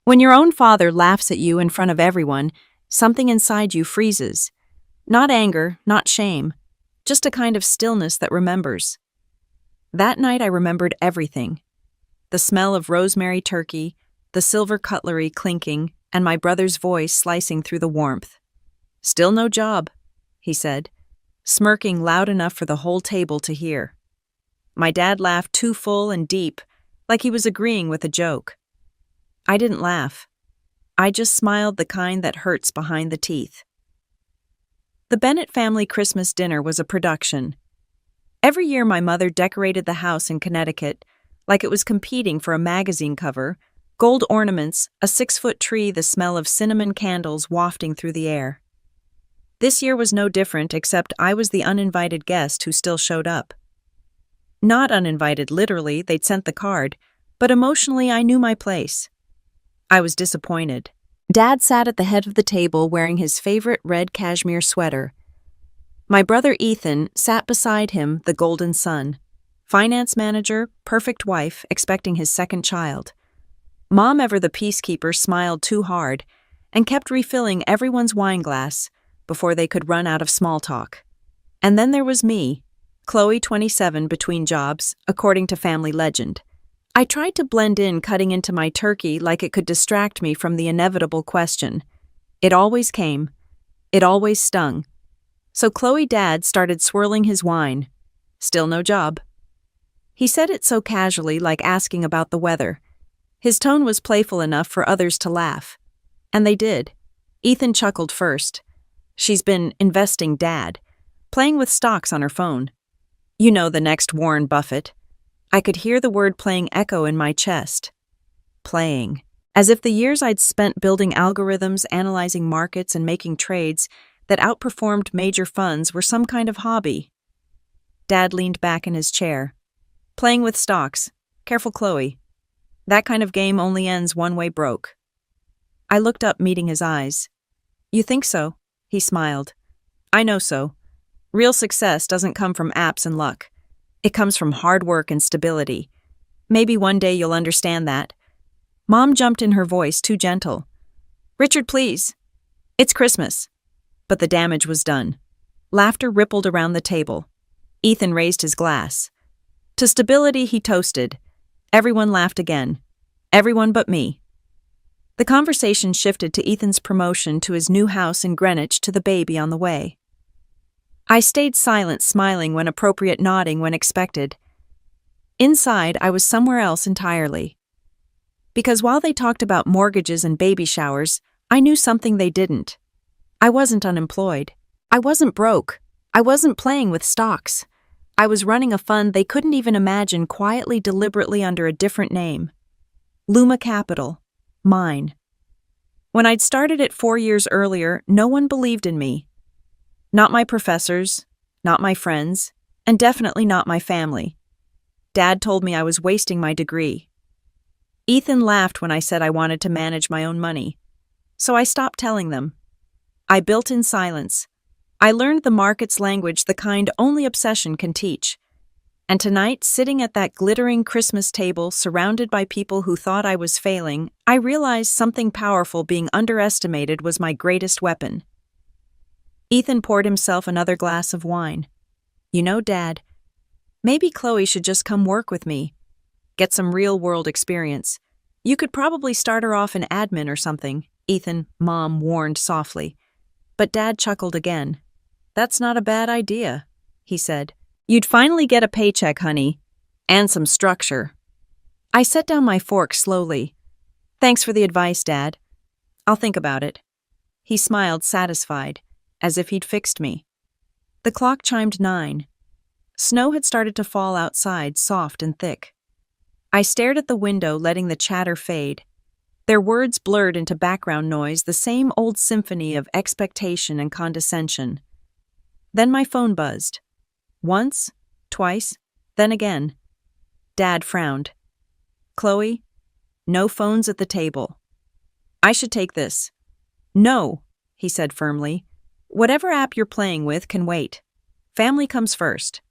When your own father laughs at you in front of everyone, something inside you freezes. Not anger, not shame, just a kind of stillness that remembers. That night I remembered everything. The smell of rosemary turkey, the silver cutlery clinking, and my brother's voice slicing through the warmth. "Still no job," he said, smirking loud enough for the whole table to hear. My dad laughed too full and deep, like he was agreeing with a joke. I didn't laugh. I just smiled, the kind that hurts behind the teeth. The Bennett family Christmas dinner was a production. Every year my mother decorated the house in Connecticut like it was competing for a magazine cover, gold ornaments, a 6-foot tree, the smell of cinnamon candles wafting through the air. This year was no different, except I was the uninvited guest who still showed up. Not uninvited literally, they'd sent the card, but emotionally I knew my place. I was disappointed. Dad sat at the head of the table wearing his favorite red cashmere sweater. My brother Ethan sat beside him, the golden son. Finance manager, perfect wife, expecting his second child. Mom, ever the peacekeeper, smiled too hard and kept refilling everyone's wine glass before they could run out of small talk. And then there was me, Chloe, 27, between jobs, according to family legend. I tried to blend in, cutting into my turkey like it could distract me from the inevitable question. It always came. It always stung. So Chloe Dad started swirling his wine. Still no job. He said it so casually, like asking about the weather. His tone was playful enough for others to laugh. And they did. Ethan chuckled first. "She's been investing, Dad. Playing with stocks on her phone. You know, the next Warren Buffett." I could hear the word playing echo in my chest. Playing. As if the years I'd spent building algorithms, analyzing markets, and making trades that outperformed major funds were some kind of hobby. Dad leaned back in his chair. "Playing with stocks. Careful, Chloe. That kind of game only ends one way, broke." I looked up, meeting his eyes. "You think so?" He smiled. "I know so. Real success doesn't come from apps and luck. It comes from hard work and stability. Maybe one day you'll understand that." Mom jumped in, her voice too gentle. "Richard, please. It's Christmas." But the damage was done. Laughter rippled around the table. Ethan raised his glass. To stability, he toasted. Everyone laughed again. Everyone but me. The conversation shifted to Ethan's promotion to his new house in Greenwich, to the baby on the way. I stayed silent, smiling when appropriate, nodding when expected. Inside, I was somewhere else entirely. Because while they talked about mortgages and baby showers, I knew something they didn't. I wasn't unemployed. I wasn't broke. I wasn't playing with stocks. I was running a fund they couldn't even imagine, quietly, deliberately, under a different name. Luma Capital. Mine. When I'd started it 4 years earlier, no one believed in me. Not my professors, not my friends, and definitely not my family. Dad told me I was wasting my degree. Ethan laughed when I said I wanted to manage my own money. So I stopped telling them. I built in silence. I learned the market's language, the kind only obsession can teach. And tonight, sitting at that glittering Christmas table, surrounded by people who thought I was failing, I realized something powerful. Being underestimated was my greatest weapon. Ethan poured himself another glass of wine. "You know, Dad, maybe Chloe should just come work with me. Get some real-world experience. You could probably start her off in admin or something," Ethan, Mom, warned softly. But Dad chuckled again. "That's not a bad idea," he said. "You'd finally get a paycheck, honey. And some structure." I set down my fork slowly. "Thanks for the advice, Dad. I'll think about it." He smiled, satisfied, as if he'd fixed me. The clock chimed 9. Snow had started to fall outside, soft and thick. I stared at the window, letting the chatter fade. Their words blurred into background noise, the same old symphony of expectation and condescension. Then my phone buzzed. Once, twice, then again. Dad frowned. "Chloe, no phones at the table. I should take this." "No," he said firmly. "Whatever app you're playing with can wait. Family comes first."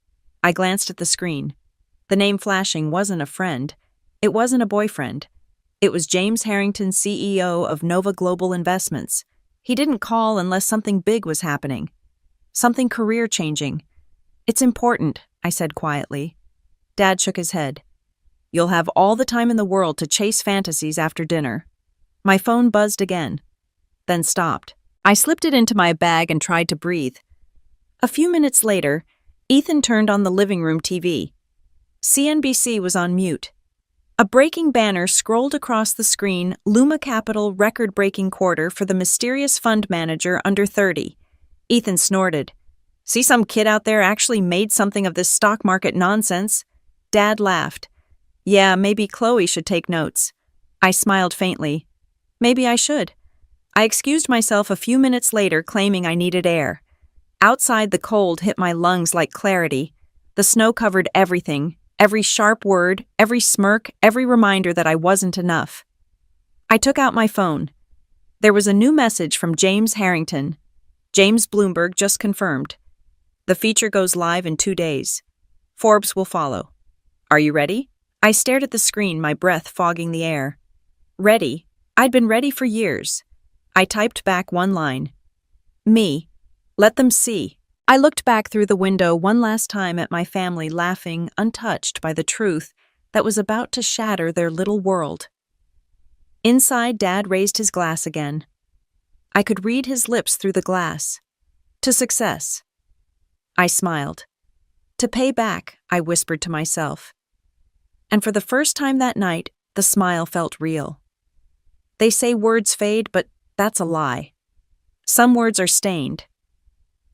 I glanced at the screen. The name flashing wasn't a friend. It wasn't a boyfriend. It was James Harrington, CEO of Nova Global Investments. He didn't call unless something big was happening. Something career-changing. "It's important," I said quietly. Dad shook his head. "You'll have all the time in the world to chase fantasies after dinner." My phone buzzed again, then stopped. I slipped it into my bag and tried to breathe. A few minutes later, Ethan turned on the living room TV. CNBC was on mute. A breaking banner scrolled across the screen: Luma Capital record-breaking quarter for the mysterious fund manager Under-30. Ethan snorted. "See, some kid out there actually made something of this stock market nonsense." Dad laughed. "Yeah, maybe Chloe should take notes." I smiled faintly. Maybe I should. I excused myself a few minutes later, claiming I needed air. Outside, the cold hit my lungs like clarity. The snow covered everything, every sharp word, every smirk, every reminder that I wasn't enough. I took out my phone. There was a new message from James Harrington. "James Bloomberg just confirmed. The feature goes live in 2 days. Forbes will follow. Are you ready?" I stared at the screen, my breath fogging the air. Ready? I'd been ready for years. I typed back one line. "Me. Let them see." I looked back through the window one last time at my family, laughing, untouched by the truth that was about to shatter their little world. Inside, Dad raised his glass again. I could read his lips through the glass. "To success." I smiled. "To pay back," I whispered to myself. And for the first time that night, the smile felt real. They say words fade, but that's a lie. Some words are stained.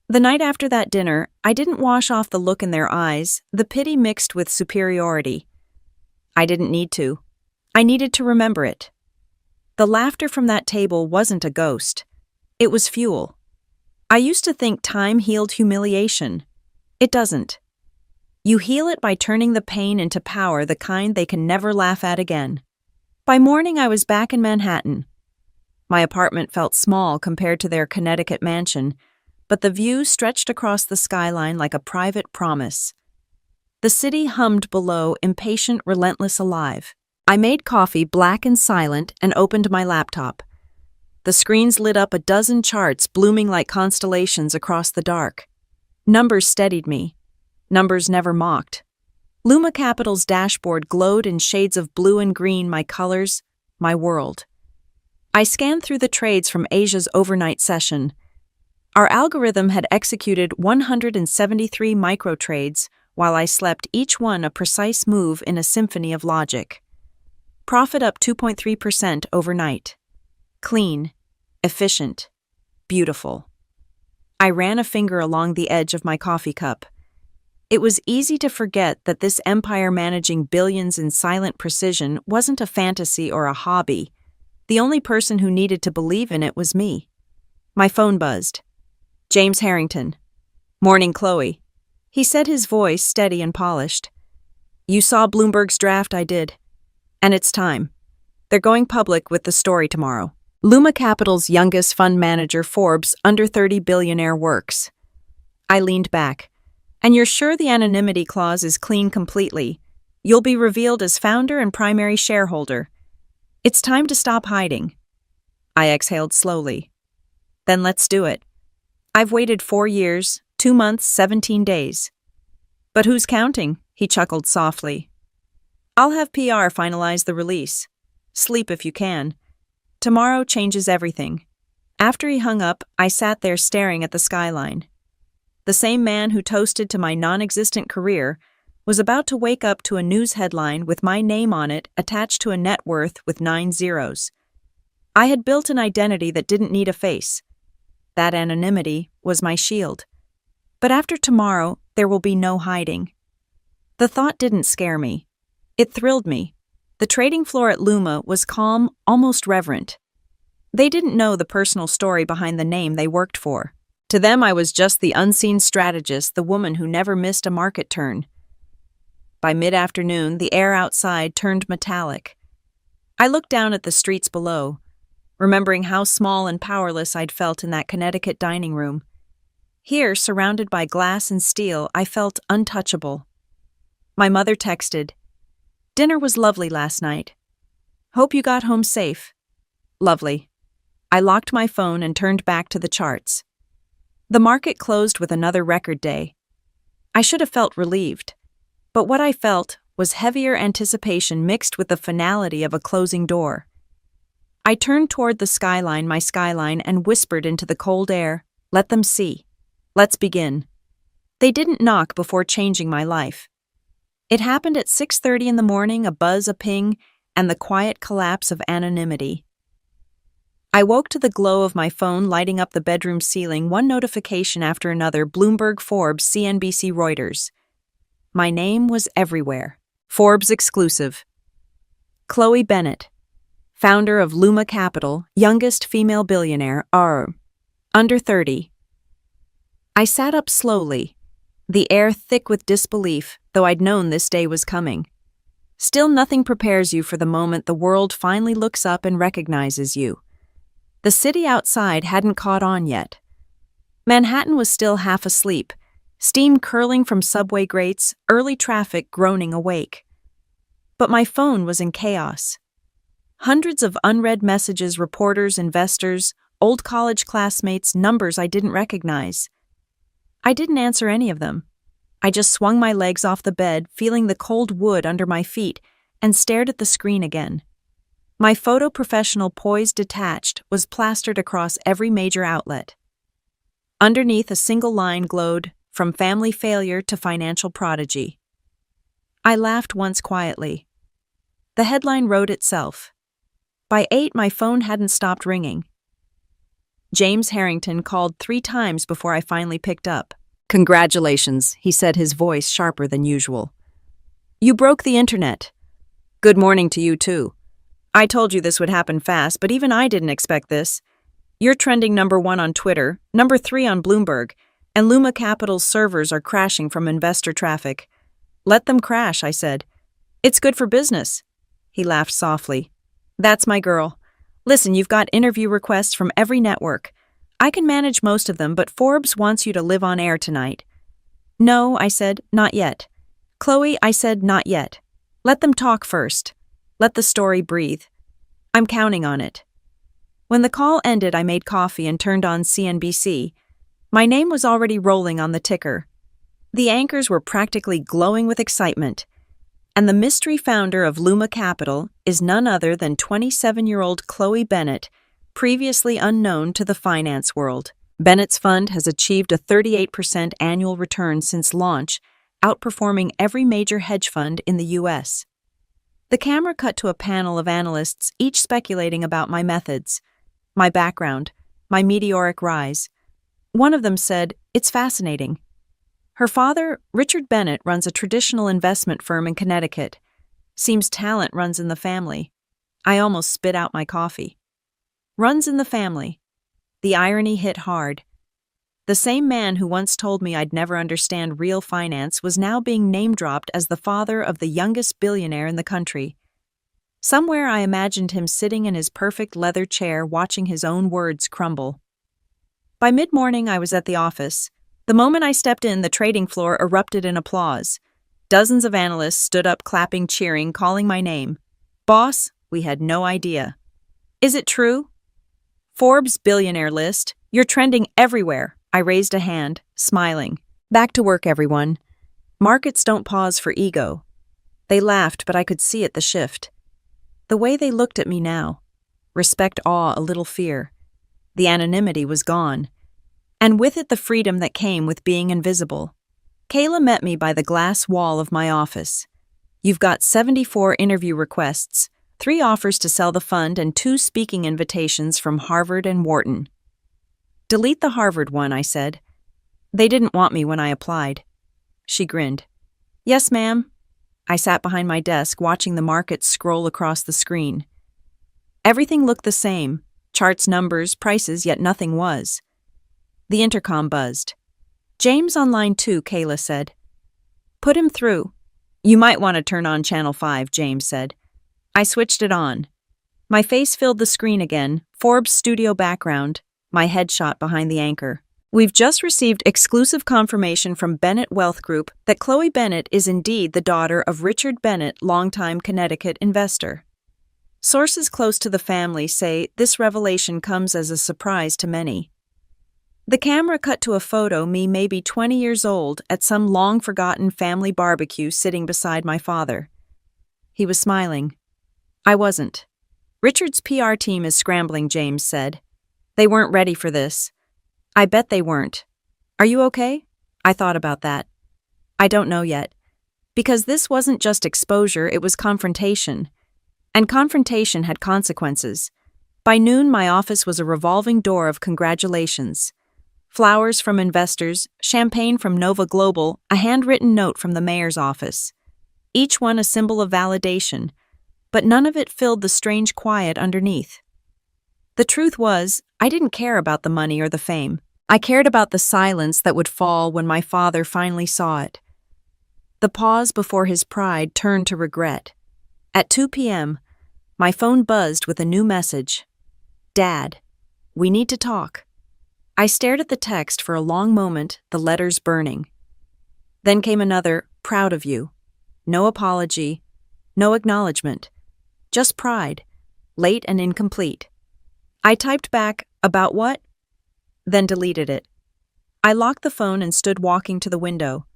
The night after that dinner, I didn't wash off the look in their eyes, the pity mixed with superiority. I didn't need to. I needed to remember it. The laughter from that table wasn't a ghost. It was fuel. I used to think time healed humiliation. It doesn't. You heal it by turning the pain into power, the kind they can never laugh at again. By morning, I was back in Manhattan. My apartment felt small compared to their Connecticut mansion, but the view stretched across the skyline like a private promise. The city hummed below, impatient, relentless, alive. I made coffee, black and silent, and opened my laptop. The screens lit up a dozen charts, blooming like constellations across the dark. Numbers steadied me. Numbers never mocked. Luma Capital's dashboard glowed in shades of blue and green, my colors, my world. I scanned through the trades from Asia's overnight session. Our algorithm had executed 173 micro-trades, while I slept, each one a precise move in a symphony of logic. Profit up 2.3% overnight. Clean, efficient, beautiful. I ran a finger along the edge of my coffee cup. It was easy to forget that this empire managing billions in silent precision wasn't a fantasy or a hobby. The only person who needed to believe in it was me. My phone buzzed. "James Harrington." "Morning, Chloe." He said, his voice steady and polished. "You saw Bloomberg's draft?" I did. "And it's time. They're going public with the story tomorrow. Luma Capital's youngest fund manager, Forbes, Under-30 Billionaire works." I leaned back. "And you're sure the anonymity clause is clean completely? You'll be revealed as founder and primary shareholder. It's time to stop hiding." I exhaled slowly. "Then let's do it. I've waited 4 years, 2 months, 17 days. But who's counting?" He chuckled softly. "I'll have PR finalize the release. Sleep if you can. Tomorrow changes everything." After he hung up, I sat there staring at the skyline. The same man who toasted to my non-existent career was about to wake up to a news headline with my name on it attached to a net worth with 9 zeros. I had built an identity that didn't need a face. That anonymity was my shield. But after tomorrow, there will be no hiding. The thought didn't scare me. It thrilled me. The trading floor at Luma was calm, almost reverent. They didn't know the personal story behind the name they worked for. To them, I was just the unseen strategist, the woman who never missed a market turn. By mid-afternoon, the air outside turned metallic. I looked down at the streets below, remembering how small and powerless I'd felt in that Connecticut dining room. Here, surrounded by glass and steel, I felt untouchable. My mother texted, "Dinner was lovely last night." Hope you got home safe. Lovely. I locked my phone and turned back to the charts. The market closed with another record day. I should have felt relieved, but what I felt was heavier anticipation mixed with the finality of a closing door. I turned toward my skyline, and whispered into the cold air, "Let them see. Let's begin." They didn't knock before changing my life. It happened at 6:30 in the morning, a buzz, a ping, and the quiet collapse of anonymity. I woke to the glow of my phone lighting up the bedroom ceiling, one notification after another: Bloomberg, Forbes, CNBC, Reuters. My name was everywhere. Forbes exclusive. Chloe Bennett, founder of Luma Capital, youngest female billionaire, Under-30. I sat up slowly, the air thick with disbelief, though I'd known this day was coming. Still, nothing prepares you for the moment the world finally looks up and recognizes you. The city outside hadn't caught on yet. Manhattan was still half asleep, steam curling from subway grates, early traffic groaning awake. But my phone was in chaos. Hundreds of unread messages, reporters, investors, old college classmates, numbers I didn't recognize. I didn't answer any of them. I just swung my legs off the bed, feeling the cold wood under my feet, and stared at the screen again. My photo professional, poised detached, was plastered across every major outlet. Underneath, a single line glowed, "From family failure to financial prodigy." I laughed once quietly. The headline wrote itself. By 8, my phone hadn't stopped ringing. James Harrington called 3 times before I finally picked up. "Congratulations," he said, his voice sharper than usual. "You broke the internet." "Good morning to you, too. I told you this would happen fast, but even I didn't expect this. You're trending #1 on Twitter, #3 on Bloomberg, and Luma Capital's servers are crashing from investor traffic." "Let them crash," I said. "It's good for business." He laughed softly. "That's my girl. Listen, you've got interview requests from every network. I can manage most of them, but Forbes wants you to live on air tonight." "No," I said, "not yet." "Chloe," I said, "not yet. Let them talk first. Let the story breathe. I'm counting on it." When the call ended, I made coffee and turned on CNBC. My name was already rolling on the ticker. The anchors were practically glowing with excitement. And the mystery founder of Luma Capital is none other than 27-year-old Chloe Bennett, previously unknown to the finance world. Bennett's fund has achieved a 38% annual return since launch, outperforming every major hedge fund in the U.S. The camera cut to a panel of analysts, each speculating about my methods, my background, my meteoric rise. One of them said, "It's fascinating. Her father, Richard Bennett, runs a traditional investment firm in Connecticut. Seems talent runs in the family." I almost spit out my coffee. Runs in the family. The irony hit hard. The same man who once told me I'd never understand real finance was now being name-dropped as the father of the youngest billionaire in the country. Somewhere I imagined him sitting in his perfect leather chair watching his own words crumble. By mid-morning, I was at the office. The moment I stepped in, the trading floor erupted in applause. Dozens of analysts stood up, clapping, cheering, calling my name. "Boss, we had no idea." "Is it true?" "Forbes billionaire list. You're trending everywhere." I raised a hand, smiling. "Back to work, everyone. Markets don't pause for ego." They laughed, but I could see it, the shift. The way they looked at me now. Respect, awe, a little fear. The anonymity was gone. And with it, the freedom that came with being invisible. Kayla met me by the glass wall of my office. "You've got 74 interview requests, 3 offers to sell the fund, and 2 speaking invitations from Harvard and Wharton." "Delete the Harvard one," I said. "They didn't want me when I applied." She grinned. "Yes, ma'am." I sat behind my desk, watching the markets scroll across the screen. Everything looked the same. Charts, numbers, prices, yet nothing was. The intercom buzzed. "James on line 2, Kayla said. "Put him through." "You might want to turn on channel 5, James said. I switched it on. My face filled the screen again, Forbes studio background, my headshot behind the anchor. "We've just received exclusive confirmation from Bennett Wealth Group that Chloe Bennett is indeed the daughter of Richard Bennett, longtime Connecticut investor." Sources close to the family say this revelation comes as a surprise to many. The camera cut to a photo me maybe 20 years old at some long-forgotten family barbecue sitting beside my father. He was smiling. I wasn't. Richard's PR team is scrambling, James said. They weren't ready for this. I bet they weren't. Are you okay? I thought about that. I don't know yet. Because this wasn't just exposure, it was confrontation. And confrontation had consequences. By noon, my office was a revolving door of congratulations. Flowers from investors, champagne from Nova Global, a handwritten note from the mayor's office. Each one a symbol of validation, but none of it filled the strange quiet underneath. The truth was, I didn't care about the money or the fame. I cared about the silence that would fall when my father finally saw it. The pause before his pride turned to regret. At 2 p.m., my phone buzzed with a new message. Dad, we need to talk. I stared at the text for a long moment, the letters burning. Then came another, proud of you. No apology, no acknowledgement. Just pride, late and incomplete. I typed back, about what? Then deleted it. I locked the phone and stood walking to the window.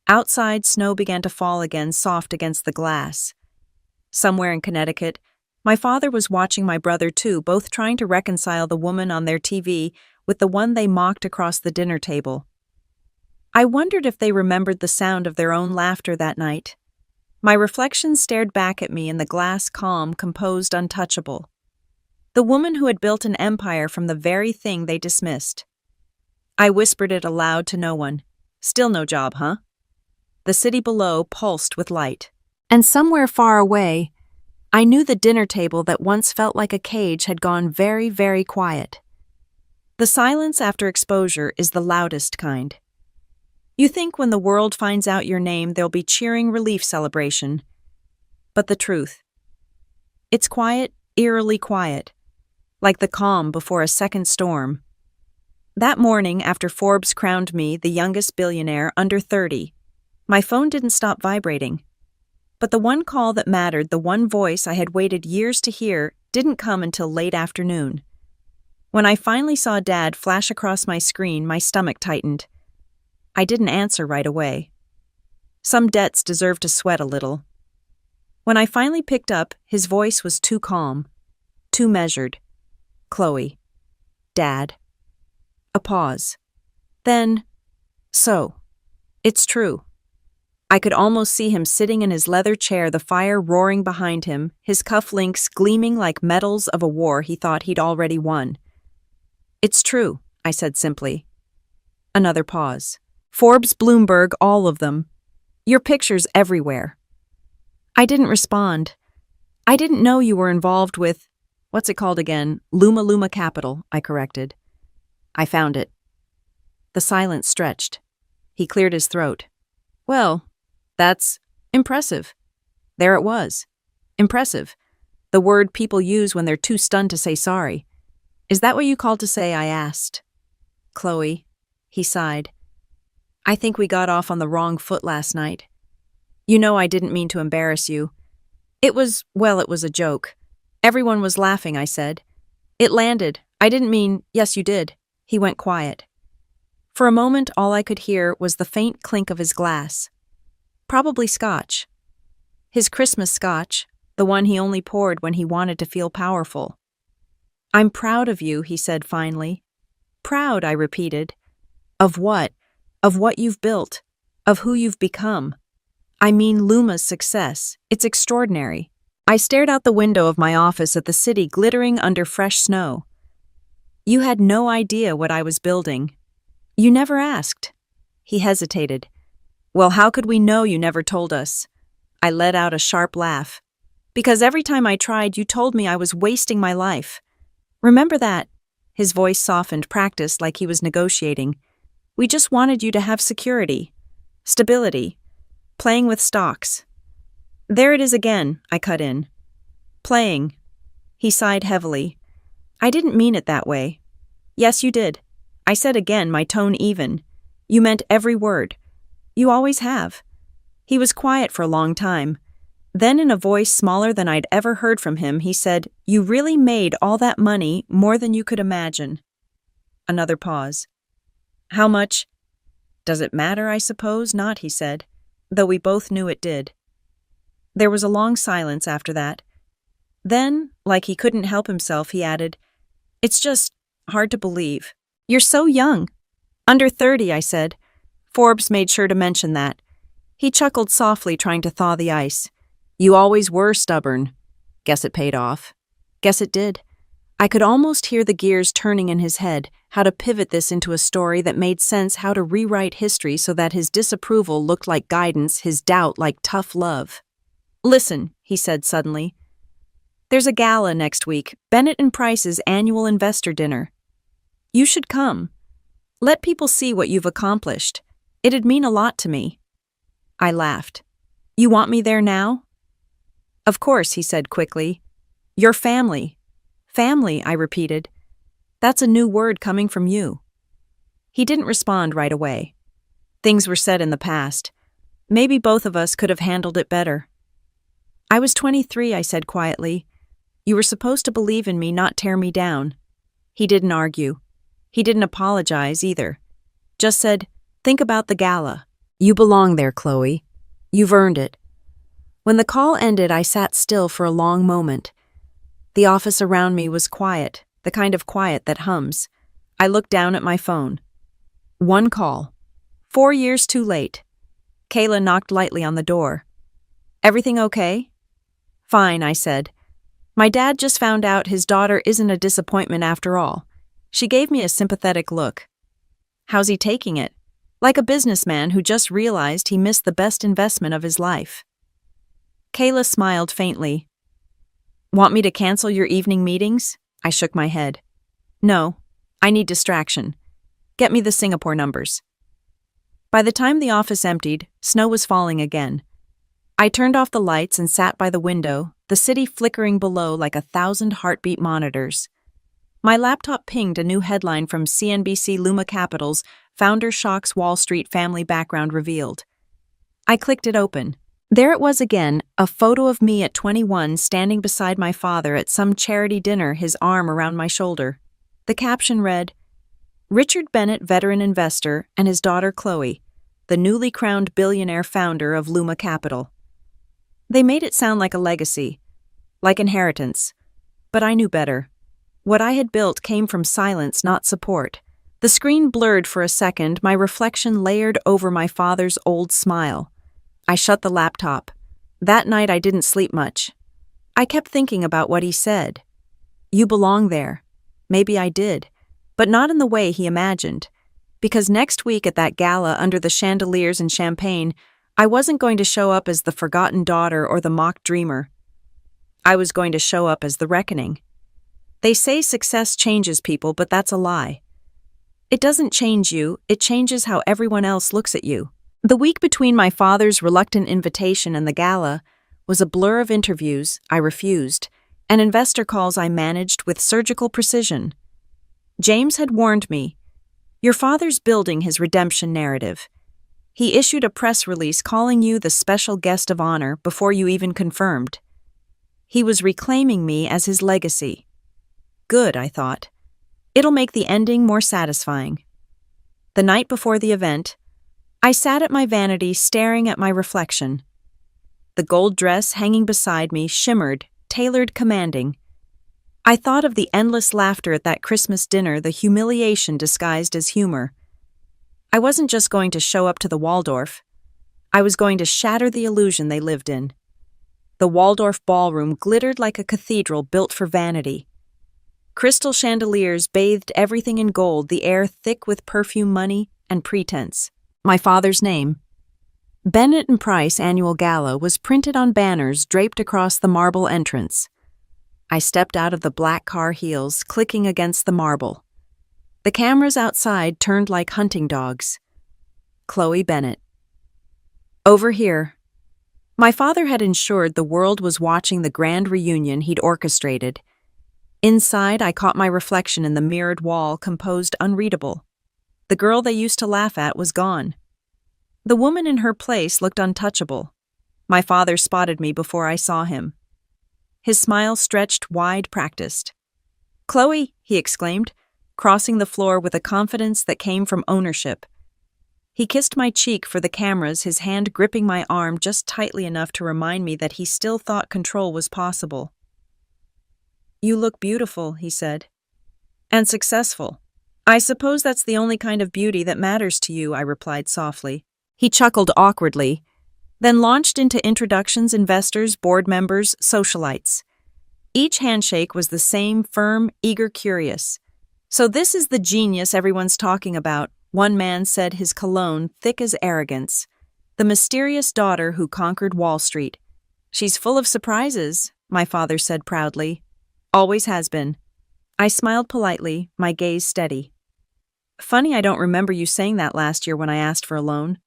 Outside, snow began to fall again, soft against the glass. Somewhere in Connecticut, my father was watching my brother too, both trying to reconcile the woman on their TV with the one they mocked across the dinner table. I wondered if they remembered the sound of their own laughter that night. My reflection stared back at me in the glass calm, composed, untouchable. The woman who had built an empire from the very thing they dismissed. I whispered it aloud to no one. Still no job, huh? The city below pulsed with light. And somewhere far away, I knew the dinner table that once felt like a cage had gone very, very quiet. The silence after exposure is the loudest kind. You think when the world finds out your name, there'll be cheering relief celebration. But the truth. It's quiet, eerily quiet, like the calm before a second storm. That morning, after Forbes crowned me the youngest billionaire under 30, my phone didn't stop vibrating. But the one call that mattered, the one voice I had waited years to hear, didn't come until late afternoon. When I finally saw Dad flash across my screen, my stomach tightened. I didn't answer right away. Some debts deserve to sweat a little. When I finally picked up, his voice was too calm, too measured. Chloe. Dad. A pause. Then, so, it's true. I could almost see him sitting in his leather chair, the fire roaring behind him, his cufflinks gleaming like medals of a war he thought he'd already won. It's true, I said simply. Another pause. Forbes, Bloomberg, all of them. Your pictures everywhere. I didn't respond. I didn't know you were involved with, what's it called again? Luma Capital, I corrected. I found it. The silence stretched. He cleared his throat. Well, that's impressive. There it was. Impressive. The word people use when they're too stunned to say sorry. Is that what you called to say? I asked. Chloe, he sighed. I think we got off on the wrong foot last night. You know I didn't mean to embarrass you. It was a joke. Everyone was laughing, I said. It landed. I didn't mean, yes, you did. He went quiet. For a moment, all I could hear was the faint clink of his glass. Probably scotch. His Christmas scotch, the one he only poured when he wanted to feel powerful. I'm proud of you, he said finally. Proud, I repeated. Of what? Of what you've built. Of who you've become. I mean Luma's success. It's extraordinary. I stared out the window of my office at the city glittering under fresh snow. You had no idea what I was building. You never asked. He hesitated. Well, how could we know? You never told us. I let out a sharp laugh. Because every time I tried, you told me I was wasting my life. Remember that? His voice softened, practiced like he was negotiating. We just wanted you to have security, stability, playing with stocks. There it is again, I cut in. Playing. He sighed heavily. I didn't mean it that way. Yes, you did. I said again, my tone even. You meant every word. You always have. He was quiet for a long time. Then in a voice smaller than I'd ever heard from him, he said, "You really made all that money, more than you could imagine." Another pause. "How much?" "Does it matter, I suppose not," he said, though we both knew it did. There was a long silence after that. Then, like he couldn't help himself, he added, "It's just hard to believe. You're so young." "Under 30, I said. Forbes made sure to mention that. He chuckled softly, trying to thaw the ice. "You always were stubborn. Guess it paid off." Guess it did. I could almost hear the gears turning in his head, how to pivot this into a story that made sense, how to rewrite history so that his disapproval looked like guidance, his doubt like tough love. "Listen," he said suddenly. "There's a gala next week, Bennett and Price's annual investor dinner. You should come. Let people see what you've accomplished. It'd mean a lot to me." I laughed. "You want me there now?" "Of course," he said quickly. "Your family." "Family," I repeated. "That's a new word coming from you." He didn't respond right away. Things were said in the past. Maybe both of us could have handled it better. "I was 23, I said quietly. "You were supposed to believe in me, not tear me down." He didn't argue. He didn't apologize either. Just said, "Think about the gala. You belong there, Chloe. You've earned it." When the call ended, I sat still for a long moment. The office around me was quiet, the kind of quiet that hums. I looked down at my phone. One call. 4 years too late. Kayla knocked lightly on the door. "Everything okay?" "Fine," I said. "My dad just found out his daughter isn't a disappointment after all." She gave me a sympathetic look. "How's he taking it?" "Like a businessman who just realized he missed the best investment of his life." Kayla smiled faintly. "Want me to cancel your evening meetings?" I shook my head. "No, I need distraction. Get me the Singapore numbers." By the time the office emptied, snow was falling again. I turned off the lights and sat by the window, the city flickering below like 1,000 heartbeat monitors. My laptop pinged a new headline from CNBC Luma Capital's Founder Shocks Wall Street Family Background Revealed. I clicked it open. There it was again, a photo of me at 21 standing beside my father at some charity dinner, his arm around my shoulder. The caption read, "Richard Bennett, veteran investor, and his daughter Chloe, the newly crowned billionaire founder of Luma Capital." They made it sound like a legacy, like inheritance. But I knew better. What I had built came from silence, not support. The screen blurred for a second, my reflection layered over my father's old smile. I shut the laptop. That night I didn't sleep much. I kept thinking about what he said. "You belong there." Maybe I did, but not in the way he imagined. Because next week at that gala under the chandeliers and champagne, I wasn't going to show up as the forgotten daughter or the mock dreamer. I was going to show up as the reckoning. They say success changes people, but that's a lie. It doesn't change you, it changes how everyone else looks at you. The week between my father's reluctant invitation and the gala was a blur of interviews I refused, and investor calls I managed with surgical precision. James had warned me, "Your father's building his redemption narrative." He issued a press release calling you the special guest of honor before you even confirmed. He was reclaiming me as his legacy. Good, I thought. It'll make the ending more satisfying. The night before the event, I sat at my vanity staring at my reflection. The gold dress hanging beside me shimmered, tailored, commanding. I thought of the endless laughter at that Christmas dinner, the humiliation disguised as humor. I wasn't just going to show up to the Waldorf. I was going to shatter the illusion they lived in. The Waldorf ballroom glittered like a cathedral built for vanity. Crystal chandeliers bathed everything in gold, the air thick with perfume, money, and pretense. My father's name. Bennett and Price Annual Gala was printed on banners draped across the marble entrance. I stepped out of the black car, heels clicking against the marble. The cameras outside turned like hunting dogs. Chloe Bennett. Over here. My father had ensured the world was watching the grand reunion he'd orchestrated. Inside, I caught my reflection in the mirrored wall, composed unreadable. The girl they used to laugh at was gone. The woman in her place looked untouchable. My father spotted me before I saw him. His smile stretched wide, practiced. "Chloe," he exclaimed, crossing the floor with a confidence that came from ownership. He kissed my cheek for the cameras, his hand gripping my arm just tightly enough to remind me that he still thought control was possible. "You look beautiful," he said. "And successful. I suppose that's the only kind of beauty that matters to you," I replied softly. He chuckled awkwardly, then launched into introductions, investors, board members, socialites. Each handshake was the same, firm, eager, curious. "So this is the genius everyone's talking about," one man said, his cologne thick as arrogance. "The mysterious daughter who conquered Wall Street. She's full of surprises," my father said proudly. "Always has been." I smiled politely, my gaze steady. "Funny I don't remember you saying that last year when I asked for a loan."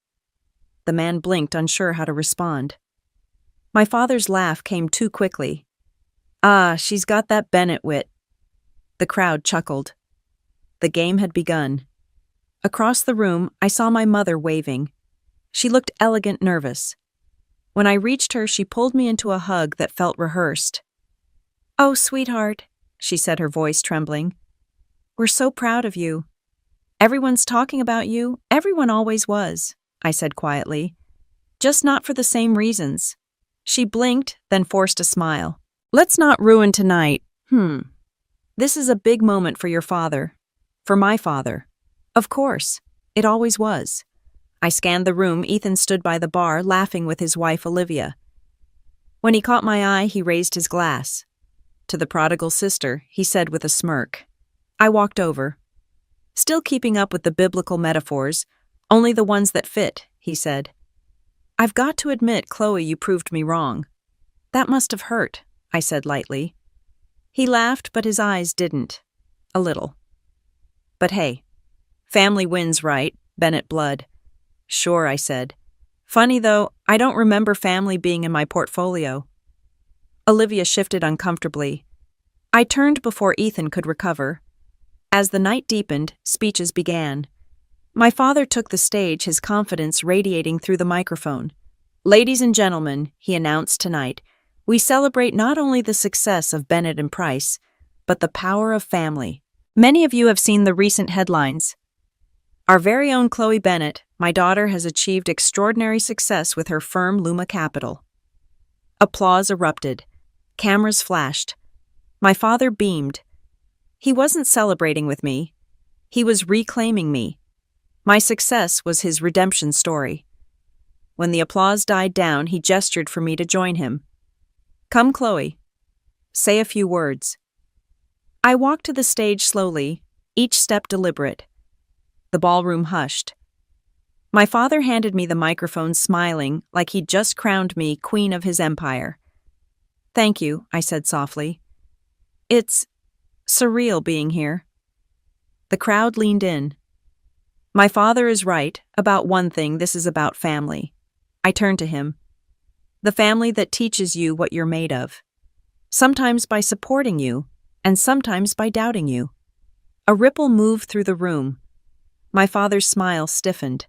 The man blinked, unsure how to respond. My father's laugh came too quickly. "Ah, she's got that Bennett wit." The crowd chuckled. The game had begun. Across the room, I saw my mother waving. She looked elegant, nervous. When I reached her, she pulled me into a hug that felt rehearsed. "Oh, sweetheart," she said, her voice trembling. "We're so proud of you. Everyone's talking about you. Everyone always was," I said quietly. "Just not for the same reasons." She blinked, then forced a smile. "Let's not ruin tonight. This is a big moment for your father. For my father. Of course. It always was." I scanned the room. Ethan stood by the bar, laughing with his wife Olivia. When he caught my eye, he raised his glass. "To the prodigal sister," he said with a smirk. I walked over. "Still keeping up with the biblical metaphors, only the ones that fit," he said. "I've got to admit, Chloe, you proved me wrong." "That must have hurt," I said lightly. He laughed, but his eyes didn't. A little. "But hey, family wins, right? Bennett blood." "Sure," I said. "Funny though, I don't remember family being in my portfolio." Olivia shifted uncomfortably. I turned before Ethan could recover. As the night deepened, speeches began. My father took the stage, his confidence radiating through the microphone. "Ladies and gentlemen," he announced tonight, "we celebrate not only the success of Bennett and Price, but the power of family. Many of you have seen the recent headlines. Our very own Chloe Bennett, my daughter, has achieved extraordinary success with her firm Luma Capital." Applause erupted. Cameras flashed. My father beamed. He wasn't celebrating with me. He was reclaiming me. My success was his redemption story. When the applause died down, he gestured for me to join him. "Come, Chloe. Say a few words." I walked to the stage slowly, each step deliberate. The ballroom hushed. My father handed me the microphone, smiling like he'd just crowned me queen of his empire. "Thank you," I said softly. "It's surreal being here." The crowd leaned in. My father is right about one thing: this is about family. I turned to him. The family that teaches you what you're made of. Sometimes by supporting you, and sometimes by doubting you. A ripple moved through the room. My father's smile stiffened.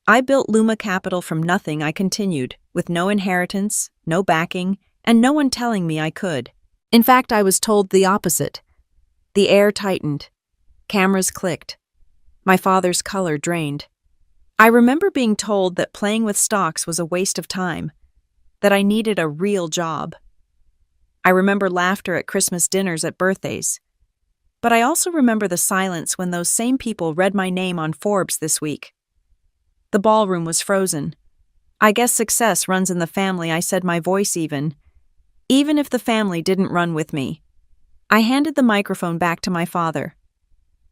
"I built Luma Capital from nothing," I continued, "with no inheritance, no backing, and no one telling me I could. In fact, I was told the opposite." The air tightened. Cameras clicked. My father's color drained. I remember being told that playing with stocks was a waste of time, that I needed a real job. I remember laughter at Christmas dinners, at birthdays. But I also remember the silence when those same people read my name on Forbes this week. The ballroom was frozen. "I guess success runs in the family," I said, my voice even if the family didn't run with me. I handed the microphone back to my father.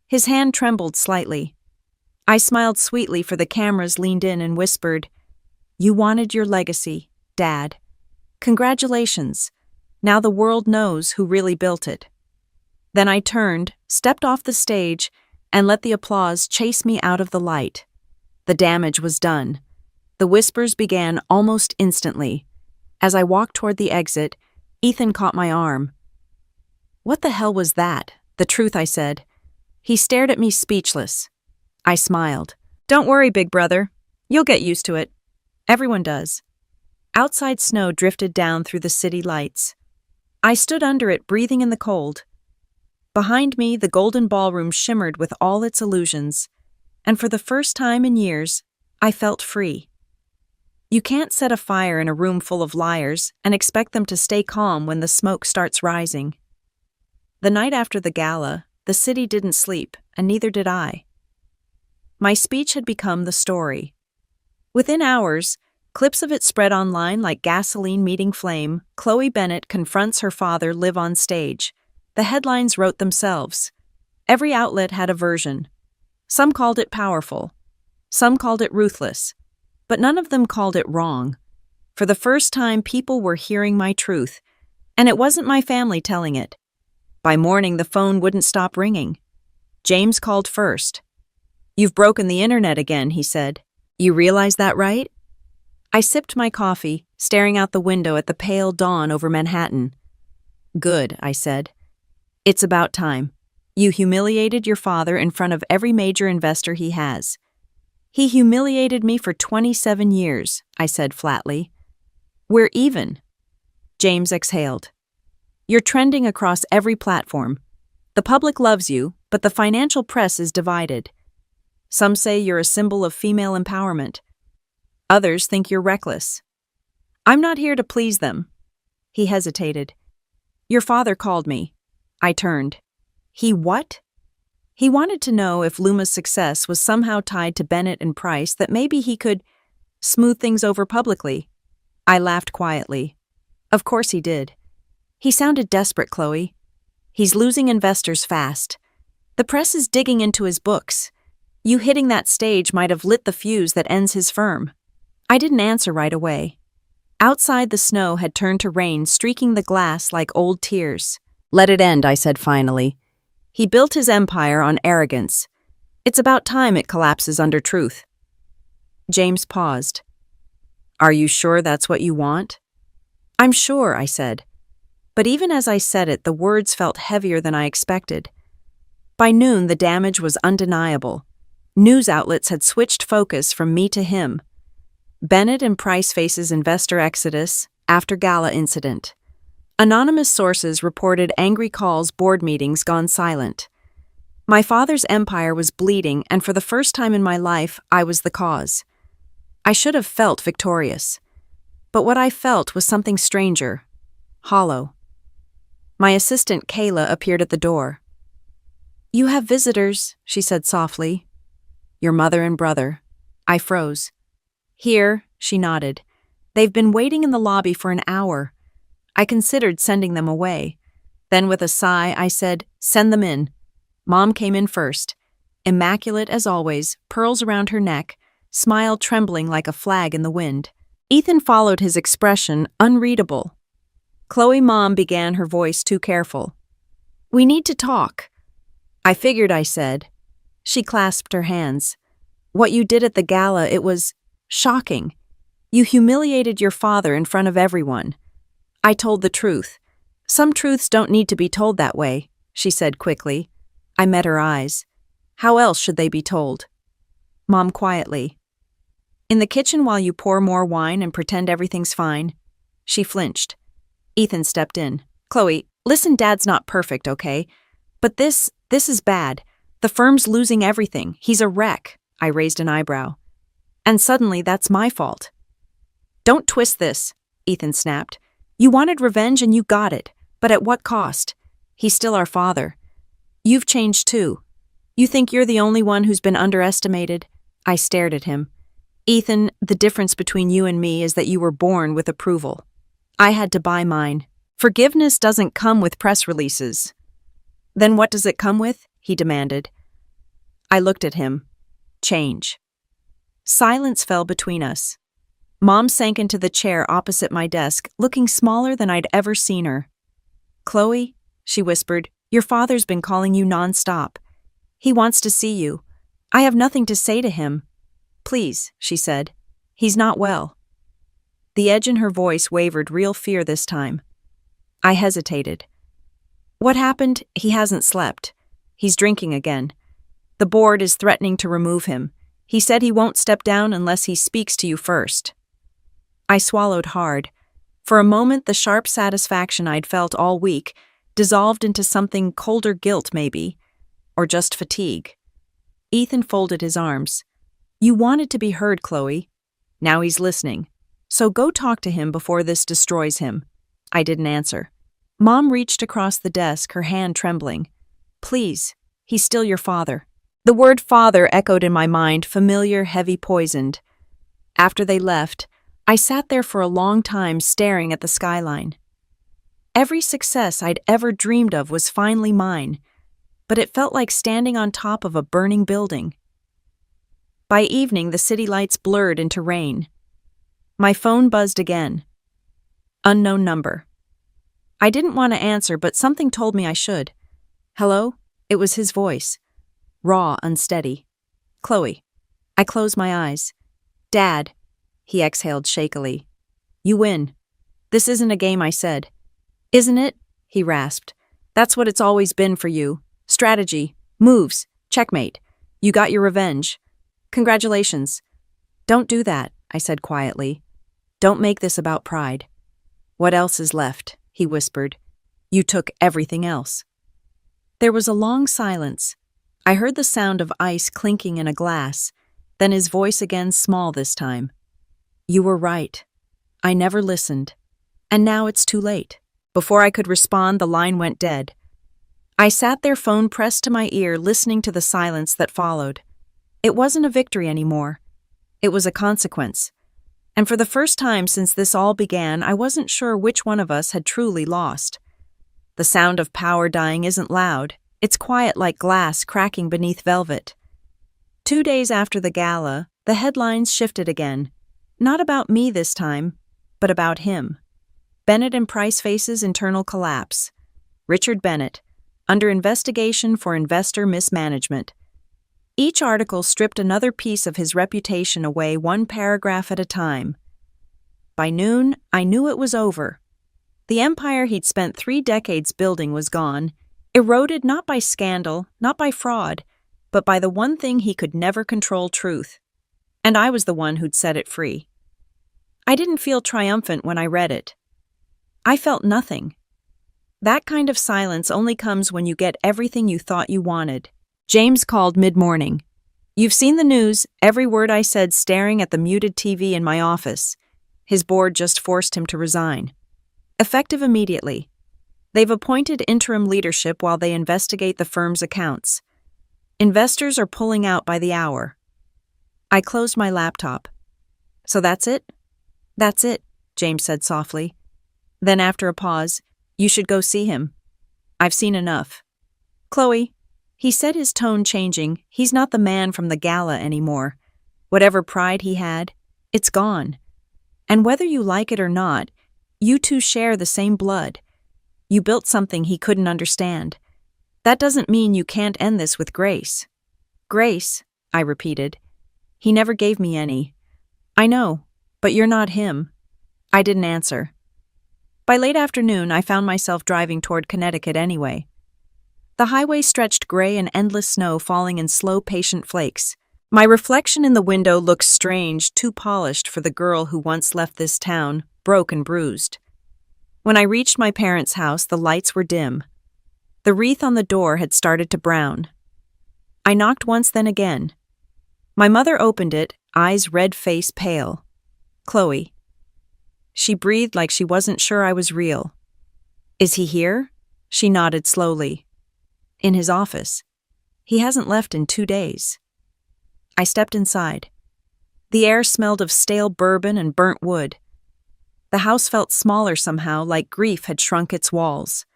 His hand trembled slightly. I smiled sweetly, for the cameras leaned in, and whispered, "You wanted your legacy, Dad. Congratulations. Now the world knows who really built it." Then I turned, stepped off the stage, and let the applause chase me out of the light. The damage was done. The whispers began almost instantly. As I walked toward the exit, Ethan caught my arm. "What the hell was that?" "The truth," I said. He stared at me, speechless. I smiled. "Don't worry, big brother. You'll get used to it. Everyone does." Outside snow drifted down through the city lights. I stood under it, breathing in the cold. Behind me, the golden ballroom shimmered with all its illusions, and for the first time in years, I felt free. You can't set a fire in a room full of liars and expect them to stay calm when the smoke starts rising. The night after the gala, the city didn't sleep, and neither did I. My speech had become the story. Within hours, clips of it spread online like gasoline meeting flame. Chloe Bennet confronts her father live on stage. The headlines wrote themselves. Every outlet had a version. Some called it powerful. Some called it ruthless. But none of them called it wrong. For the first time, people were hearing my truth, and it wasn't my family telling it. By morning, the phone wouldn't stop ringing. James called first. "You've broken the internet again," he said. "You realize that, right?" I sipped my coffee, staring out the window at the pale dawn over Manhattan. "Good," I said. "It's about time. You humiliated your father in front of every major investor he has." "He humiliated me for 27 years, I said flatly. "We're even." James exhaled. "You're trending across every platform. The public loves you, but the financial press is divided. Some say you're a symbol of female empowerment. Others think you're reckless. I'm not here to please them." He hesitated. "Your father called me." I turned. "He what?" He wanted to know if Luma's success was somehow tied to Bennett and Price, that maybe he could smooth things over publicly. I laughed quietly. Of course he did. He sounded desperate, Chloe. He's losing investors fast. The press is digging into his books. You hitting that stage might have lit the fuse that ends his firm. I didn't answer right away. Outside, the snow had turned to rain, streaking the glass like old tears. "Let it end," I said finally. "He built his empire on arrogance. It's about time it collapses under truth." James paused. "Are you sure that's what you want?" "I'm sure," I said. But even as I said it, the words felt heavier than I expected. By noon, the damage was undeniable. News outlets had switched focus from me to him. Bennett and Price faces investor exodus after gala incident. Anonymous sources reported angry calls, board meetings gone silent. My father's empire was bleeding, and for the first time in my life, I was the cause. I should have felt victorious. But what I felt was something stranger, hollow. My assistant, Kayla, appeared at the door. "You have visitors," she said softly. "Your mother and brother." I froze. "Here," she nodded. "They've been waiting in the lobby for an hour." I considered sending them away. Then with a sigh, I said, "Send them in." Mom came in first. Immaculate as always, pearls around her neck, smile trembling like a flag in the wind. Ethan followed, his expression unreadable. Chloe, Mom began, her voice too careful. "We need to talk." "I figured," I said. She clasped her hands. "What you did at the gala, it was shocking. You humiliated your father in front of everyone." I told the truth. "Some truths don't need to be told that way," she said quickly. I met her eyes. "How else should they be told?" Mom quietly. "In the kitchen while you pour more wine and pretend everything's fine." She flinched. Ethan stepped in. "Chloe, listen, Dad's not perfect, okay? But this is bad. The firm's losing everything. He's a wreck." I raised an eyebrow. "And suddenly that's my fault." "Don't twist this," Ethan snapped. "You wanted revenge and you got it, but at what cost? He's still our father. You've changed too. You think you're the only one who's been underestimated?" I stared at him. "Ethan, the difference between you and me is that you were born with approval. I had to buy mine. Forgiveness doesn't come with press releases." "Then what does it come with?" he demanded. I looked at him. Change. Silence fell between us. Mom sank into the chair opposite my desk, looking smaller than I'd ever seen her. "Chloe," she whispered, "your father's been calling you nonstop. He wants to see you. I have nothing to say to him." "Please," she said. "He's not well." The edge in her voice wavered, real fear this time. I hesitated. "What happened? He hasn't slept. He's drinking again. The board is threatening to remove him. He said he won't step down unless he speaks to you first." I swallowed hard. For a moment, the sharp satisfaction I'd felt all week dissolved into something colder guilt, maybe, or just fatigue. Ethan folded his arms. You wanted to be heard, Chloe. Now he's listening. So go talk to him before this destroys him. I didn't answer. Mom reached across the desk, her hand trembling. Please, he's still your father. The word father echoed in my mind, familiar, heavy, poisoned. After they left, I sat there for a long time staring at the skyline. Every success I'd ever dreamed of was finally mine, but it felt like standing on top of a burning building. By evening, the city lights blurred into rain. My phone buzzed again. Unknown number. I didn't want to answer, but something told me I should. Hello? It was his voice. Raw, unsteady. Chloe. I closed my eyes. Dad. He exhaled shakily. You win. This isn't a game, I said. Isn't it? He rasped. That's what it's always been for you. Strategy. Moves. Checkmate. You got your revenge. Congratulations. Don't do that, I said quietly. Don't make this about pride. What else is left? He whispered. You took everything else. There was a long silence. I heard the sound of ice clinking in a glass, then his voice again, small this time. You were right. I never listened. And now it's too late. Before I could respond, the line went dead. I sat there, phone pressed to my ear, listening to the silence that followed. It wasn't a victory anymore. It was a consequence. And for the first time since this all began, I wasn't sure which one of us had truly lost. The sound of power dying isn't loud. It's quiet like glass cracking beneath velvet. 2 days after the gala, the headlines shifted again. Not about me this time, but about him. Bennett and Price faces internal collapse. Richard Bennett, under investigation for investor mismanagement. Each article stripped another piece of his reputation away, one paragraph at a time. By noon, I knew it was over. The empire he'd spent 3 decades building was gone, eroded not by scandal, not by fraud, but by the one thing he could never control, truth. And I was the one who'd set it free. I didn't feel triumphant when I read it. I felt nothing. That kind of silence only comes when you get everything you thought you wanted. James called mid-morning. You've seen the news, every word I said staring at the muted TV in my office. His board just forced him to resign. Effective immediately. They've appointed interim leadership while they investigate the firm's accounts. Investors are pulling out by the hour. I closed my laptop. So that's it? That's it, James said softly. Then after a pause, you should go see him. I've seen enough. Chloe, he said, his tone changing, he's not the man from the gala anymore. Whatever pride he had, it's gone. And whether you like it or not, you two share the same blood. You built something he couldn't understand. That doesn't mean you can't end this with grace. Grace, I repeated. He never gave me any. I know, but you're not him. I didn't answer. By late afternoon, I found myself driving toward Connecticut anyway. The highway stretched gray and endless snow falling in slow, patient flakes. My reflection in the window looked strange, too polished for the girl who once left this town, broke and bruised. When I reached my parents' house, the lights were dim. The wreath on the door had started to brown. I knocked once, then again. My mother opened it, eyes red, face pale. Chloe. She breathed like she wasn't sure I was real. Is he here? She nodded slowly. In his office. He hasn't left in 2 days. I stepped inside. The air smelled of stale bourbon and burnt wood. The house felt smaller somehow, like grief had shrunk its walls.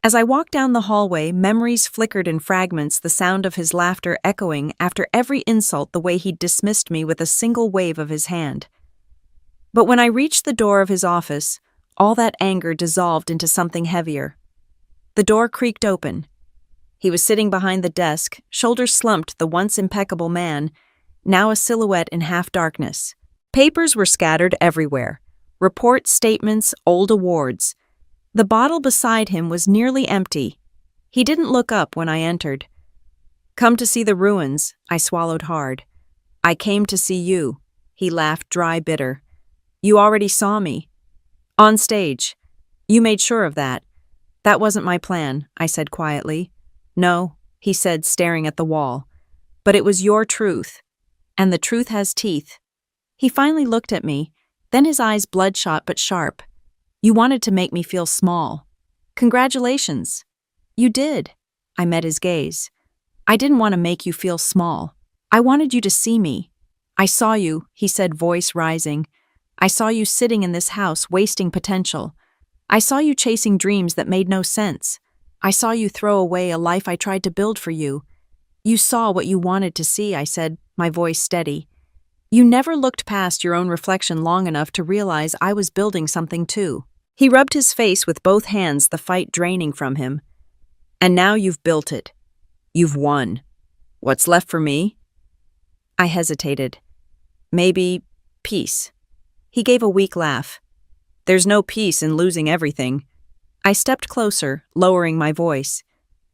As I walked down the hallway, memories flickered in fragments, the sound of his laughter echoing after every insult, the way he'd dismissed me with a single wave of his hand. But when I reached the door of his office, all that anger dissolved into something heavier. The door creaked open. He was sitting behind the desk, shoulders slumped, the once impeccable man, now a silhouette in half-darkness. Papers were scattered everywhere. Reports, statements, old awards. The bottle beside him was nearly empty. He didn't look up when I entered. Come to see the ruins, I swallowed hard. I came to see you. He laughed, dry, bitter. You already saw me. On stage. You made sure of that. That wasn't my plan, I said quietly. No, he said, staring at the wall. But it was your truth. And the truth has teeth. He finally looked at me, then his eyes bloodshot but sharp. You wanted to make me feel small. Congratulations. You did. I met his gaze. I didn't want to make you feel small. I wanted you to see me. I saw you, he said, voice rising. I saw you sitting in this house, wasting potential. I saw you chasing dreams that made no sense. I saw you throw away a life I tried to build for you. You saw what you wanted to see, I said, my voice steady. You never looked past your own reflection long enough to realize I was building something too. He rubbed his face with both hands, the fight draining from him. And now you've built it. You've won. What's left for me? I hesitated. Maybe peace. He gave a weak laugh. There's no peace in losing everything. I stepped closer, lowering my voice.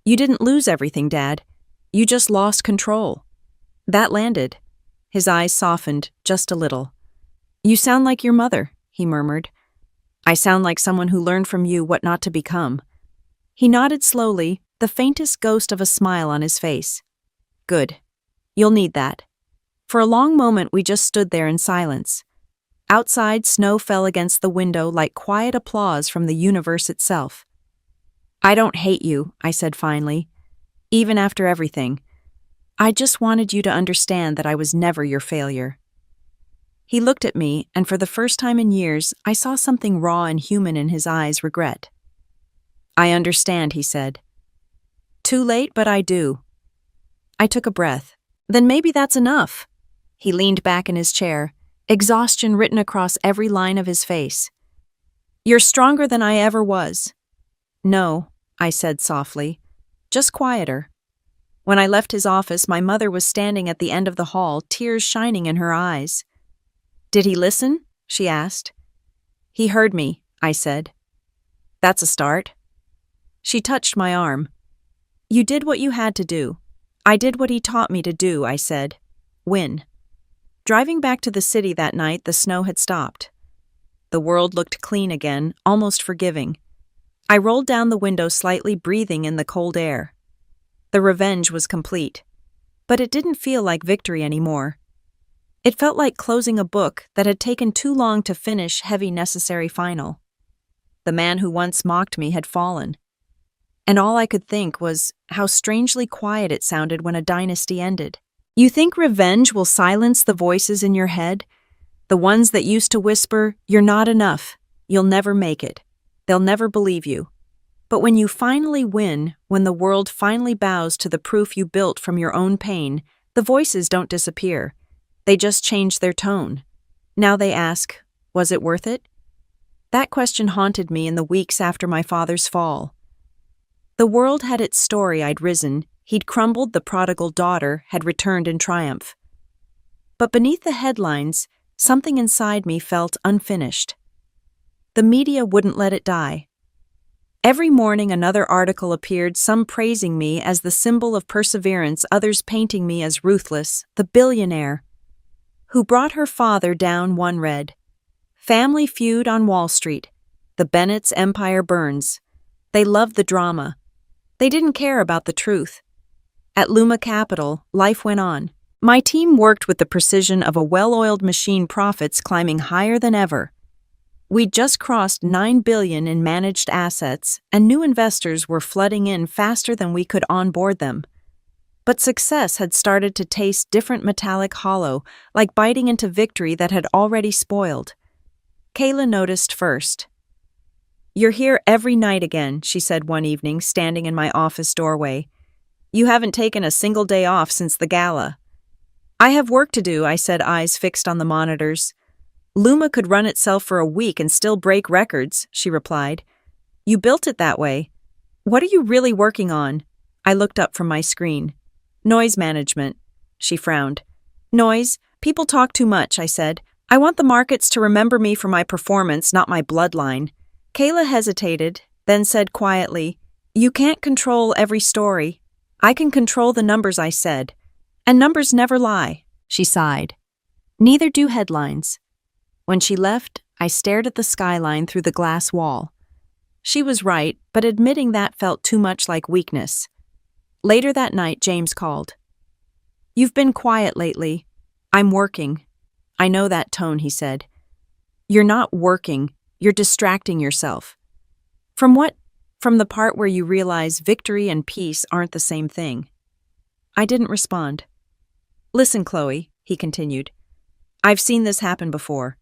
You didn't lose everything, Dad. You just lost control. That landed. His eyes softened just a little. You sound like your mother, he murmured. I sound like someone who learned from you what not to become. He nodded slowly, the faintest ghost of a smile on his face. Good. You'll need that. For a long moment we just stood there in silence. Outside, snow fell against the window like quiet applause from the universe itself. I don't hate you, I said finally. Even after everything. I just wanted you to understand that I was never your failure. He looked at me, and for the first time in years, I saw something raw and human in his eyes, regret. I understand, he said. Too late, but I do. I took a breath. Then maybe that's enough. He leaned back in his chair, exhaustion written across every line of his face. You're stronger than I ever was. No, I said softly, just quieter. When I left his office, my mother was standing at the end of the hall, tears shining in her eyes. Did he listen? She asked. He heard me, I said. That's a start. She touched my arm. You did what you had to do. I did what he taught me to do, I said. Win. Driving back to the city that night, the snow had stopped. The world looked clean again, almost forgiving. I rolled down the window slightly, breathing in the cold air. The revenge was complete. But it didn't feel like victory anymore. It felt like closing a book that had taken too long to finish, heavy, necessary final. The man who once mocked me had fallen. And all I could think was how strangely quiet it sounded when a dynasty ended. You think revenge will silence the voices in your head? The ones that used to whisper, you're not enough, you'll never make it, they'll never believe you. But when you finally win, when the world finally bows to the proof you built from your own pain, the voices don't disappear. They just change their tone. Now they ask, was it worth it? That question haunted me in the weeks after my father's fall. The world had its story. I'd risen, he'd crumbled, the prodigal daughter had returned in triumph. But beneath the headlines, something inside me felt unfinished. The media wouldn't let it die. Every morning another article appeared, some praising me as the symbol of perseverance, others painting me as ruthless, the billionaire who brought her father down. One read, Family feud on Wall Street. The Bennett's empire burns. They loved the drama. They didn't care about the truth. At Luma Capital, life went on. My team worked with the precision of a well-oiled machine, profits climbing higher than ever. We'd just crossed $9 billion in managed assets, and new investors were flooding in faster than we could onboard them. But success had started to taste different, metallic, hollow, like biting into victory that had already spoiled. Kayla noticed first. You're here every night again, she said one evening, standing in my office doorway. You haven't taken a single day off since the gala. I have work to do, I said, eyes fixed on the monitors. Luma could run itself for a week and still break records, she replied. You built it that way. What are you really working on? I looked up from my screen. Noise management, she frowned. Noise? People talk too much, I said. I want the markets to remember me for my performance, not my bloodline. Kayla hesitated, then said quietly, You can't control every story. I can control the numbers, I said. And numbers never lie, she sighed. Neither do headlines. When she left, I stared at the skyline through the glass wall. She was right, but admitting that felt too much like weakness. Later that night, James called. "You've been quiet lately. I'm working." "I know that tone," he said. "You're not working. You're distracting yourself." "From what?" "From the part where you realize victory and peace aren't the same thing." I didn't respond. "Listen, Chloe," he continued. "I've seen this happen before.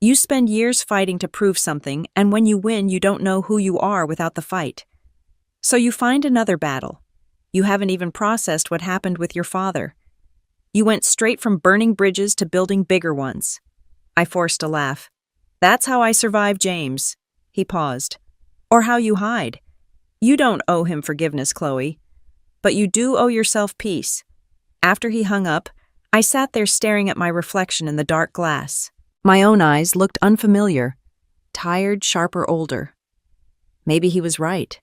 You spend years fighting to prove something, and when you win, you don't know who you are without the fight. So you find another battle. You haven't even processed what happened with your father. You went straight from burning bridges to building bigger ones." I forced a laugh. "That's how I survive, James." He paused. "Or how you hide. You don't owe him forgiveness, Chloe. But you do owe yourself peace." After he hung up, I sat there staring at my reflection in the dark glass. My own eyes looked unfamiliar, tired, sharper, older. Maybe he was right.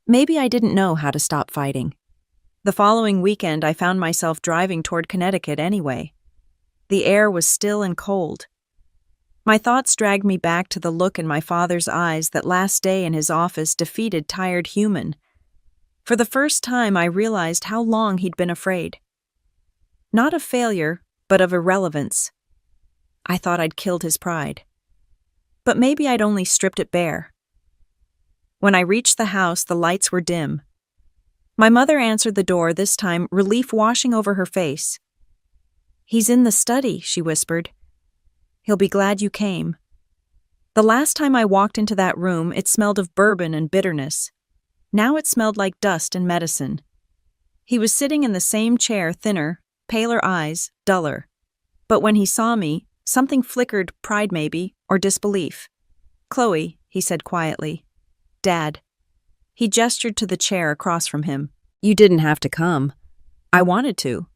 Maybe I didn't know how to stop fighting. The following weekend, I found myself driving toward Connecticut anyway. The air was still and cold. My thoughts dragged me back to the look in my father's eyes that last day in his office defeated tired human. For the first time, I realized how long he'd been afraid. Not of failure, but of irrelevance. I thought I'd killed his pride. But maybe I'd only stripped it bare. When I reached the house, the lights were dim. My mother answered the door, this time, relief washing over her face. "He's in the study," she whispered. "He'll be glad you came." The last time I walked into that room, it smelled of bourbon and bitterness. Now it smelled like dust and medicine. He was sitting in the same chair, thinner, paler eyes, duller. But when he saw me, something flickered, pride maybe, or disbelief. "Chloe," he said quietly. "Dad." He gestured to the chair across from him. "You didn't have to come." "I wanted to."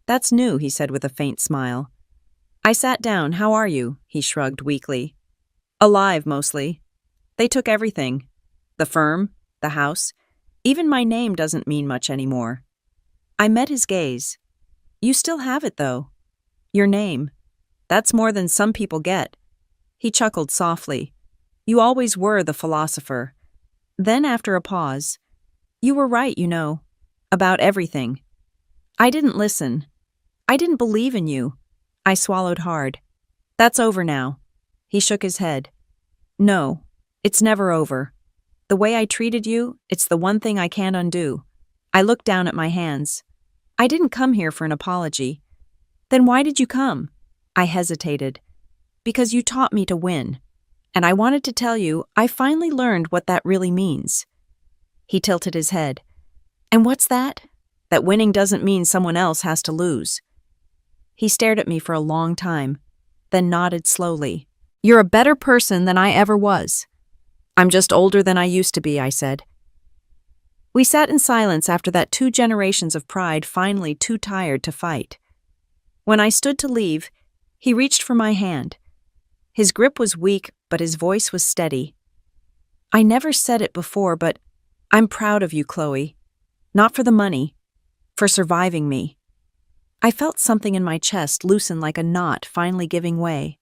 "That's new," he said with a faint smile. I sat down. "How are you?" He shrugged weakly. "Alive, mostly. They took everything. The firm, the house. Even my name doesn't mean much anymore." I met his gaze. "You still have it, though. Your name. That's more than some people get." He chuckled softly. "You always were the philosopher." Then, after a pause, "You were right, you know, about everything. I didn't listen. I didn't believe in you." I swallowed hard. "That's over now." He shook his head. "No, it's never over. The way I treated you, it's the one thing I can't undo." I looked down at my hands. "I didn't come here for an apology." "Then why did you come?" I hesitated. "Because you taught me to win. And I wanted to tell you, I finally learned what that really means." He tilted his head. "And what's that?" "That winning doesn't mean someone else has to lose." He stared at me for a long time, then nodded slowly. "You're a better person than I ever was." "I'm just older than I used to be," I said. We sat in silence after that 2 generations of pride, finally too tired to fight. When I stood to leave, he reached for my hand. His grip was weak, but his voice was steady. "I never said it before, but I'm proud of you, Chloe. Not for the money, for surviving me." I felt something in my chest loosen like a knot finally giving way.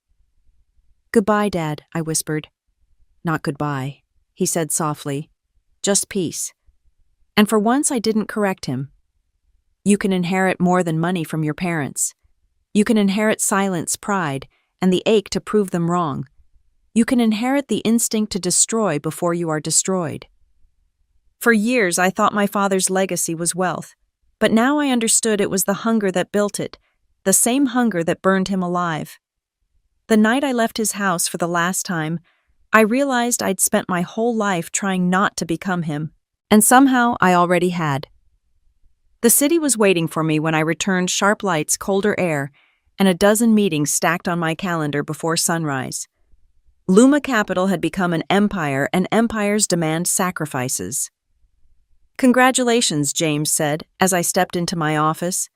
"Goodbye, Dad," I whispered. "Not goodbye," he said softly. "Just peace." And for once I didn't correct him. You can inherit more than money from your parents. You can inherit silence, pride, and the ache to prove them wrong. You can inherit the instinct to destroy before you are destroyed. For years I thought my father's legacy was wealth, but now I understood it was the hunger that built it, the same hunger that burned him alive. The night I left his house for the last time, I realized I'd spent my whole life trying not to become him, and somehow I already had. The city was waiting for me when I returned, sharp lights, colder air, and a dozen meetings stacked on my calendar before sunrise. Luma Capital had become an empire, and empires demand sacrifices. "Congratulations," James said as I stepped into my office.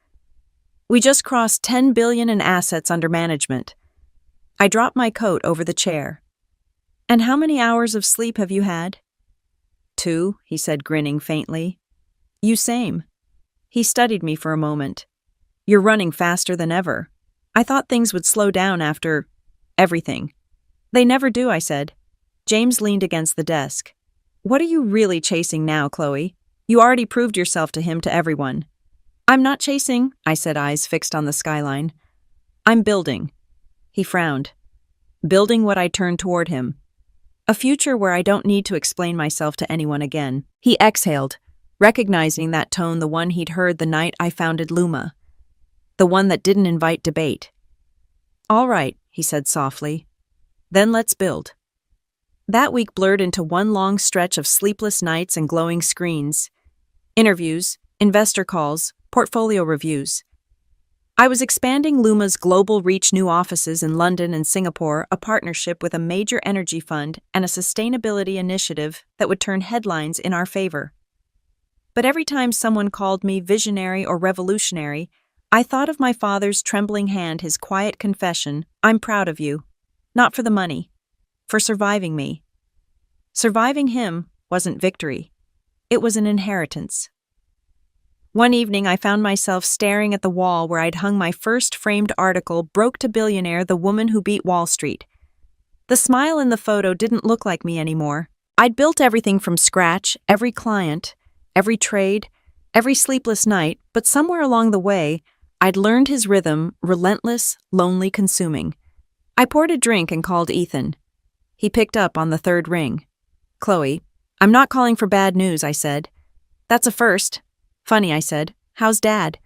"We just crossed $10 billion in assets under management." I dropped my coat over the chair. "And how many hours of sleep have you had?" "2, he said, grinning faintly. "You same." He studied me for a moment. "You're running faster than ever. I thought things would slow down after..." Everything. They never do, I said. James leaned against the desk. What are you really chasing now, Chloe? You already proved yourself to him, to everyone. I'm not chasing, I said, eyes fixed on the skyline. I'm building. He frowned. Building what I turned toward him. A future where I don't need to explain myself to anyone again. He exhaled, recognizing that tone, the one he'd heard the night I founded Luma. The one that didn't invite debate. All right, he said softly. Then let's build. That week blurred into one long stretch of sleepless nights and glowing screens. Interviews, investor calls, portfolio reviews. I was expanding Luma's global reach, new offices in London and Singapore, a partnership with a major energy fund, and a sustainability initiative that would turn headlines in our favor. But every time someone called me visionary or revolutionary, I thought of my father's trembling hand, his quiet confession, I'm proud of you. Not for the money. For surviving me. Surviving him wasn't victory. It was an inheritance. One evening, I found myself staring at the wall where I'd hung my first framed article, Broke to Billionaire, the Woman Who Beat Wall Street. The smile in the photo didn't look like me anymore. I'd built everything from scratch, every client, every trade, every sleepless night, but somewhere along the way, I'd learned his rhythm, relentless, lonely, consuming. I poured a drink and called Ethan. He picked up on the third ring. Chloe, I'm not calling for bad news, I said. That's a first. Funny, I said. How's Dad?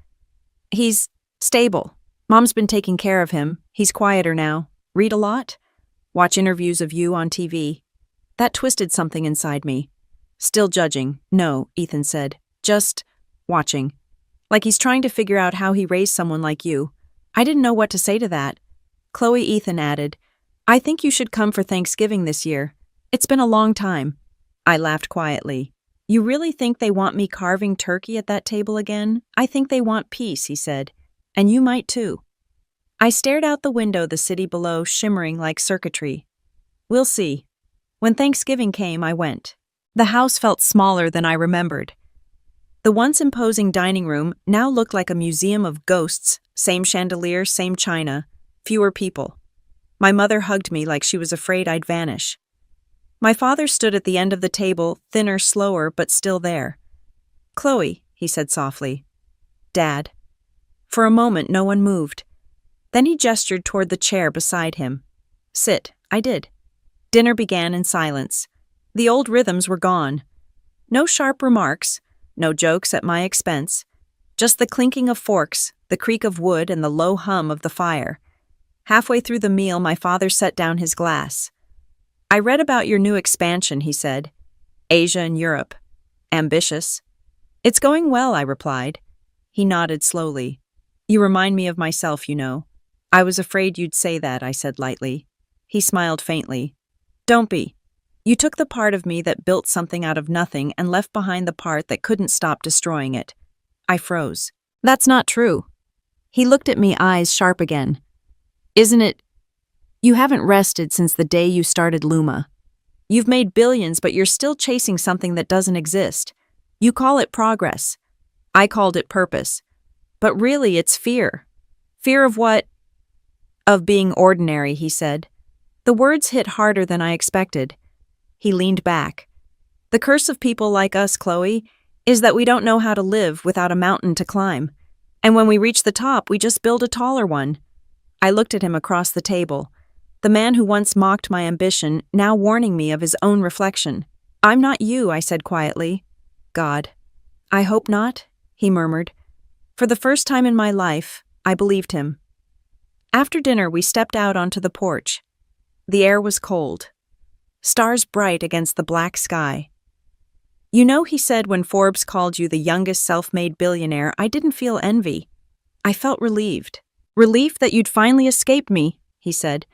He's stable. Mom's been taking care of him. He's quieter now. Read a lot? Watch interviews of you on TV. That twisted something inside me. Still judging. No, Ethan said. Just watching. Like he's trying to figure out how he raised someone like you. I didn't know what to say to that. Chloe, Ethan added, I think you should come for Thanksgiving this year. It's been a long time. I laughed quietly. You really think they want me carving turkey at that table again? I think they want peace, he said. And you might too. I stared out the window, the city below shimmering like circuitry. We'll see. When Thanksgiving came, I went. The house felt smaller than I remembered. The once imposing dining room now looked like a museum of ghosts, same chandelier, same china, fewer people. My mother hugged me like she was afraid I'd vanish. My father stood at the end of the table, thinner, slower, but still there. Chloe, he said softly. Dad. For a moment, no one moved. Then he gestured toward the chair beside him. Sit, I did. Dinner began in silence. The old rhythms were gone. No sharp remarks, no jokes at my expense. Just the clinking of forks, the creak of wood, and the low hum of the fire. Halfway through the meal, my father set down his glass. I read about your new expansion, he said. Asia and Europe. Ambitious. It's going well, I replied. He nodded slowly. You remind me of myself, you know. I was afraid you'd say that, I said lightly. He smiled faintly. Don't be. You took the part of me that built something out of nothing and left behind the part that couldn't stop destroying it. I froze. That's not true. He looked at me, eyes sharp again. Isn't it? You haven't rested since the day you started Luma. You've made billions, but you're still chasing something that doesn't exist. You call it progress. I called it purpose. But really, it's fear. Fear of what? Of being ordinary, he said. The words hit harder than I expected. He leaned back. The curse of people like us, Chloe, is that we don't know how to live without a mountain to climb. And when we reach the top, we just build a taller one. I looked at him across the table. The man who once mocked my ambition, now warning me of his own reflection. I'm not you, I said quietly. God. I hope not, he murmured. For the first time in my life, I believed him. After dinner, we stepped out onto the porch. The air was cold. Stars bright against the black sky. You know, he said, when Forbes called you the youngest self-made billionaire, I didn't feel envy. I felt relieved. Relief that you'd finally escaped me, he said.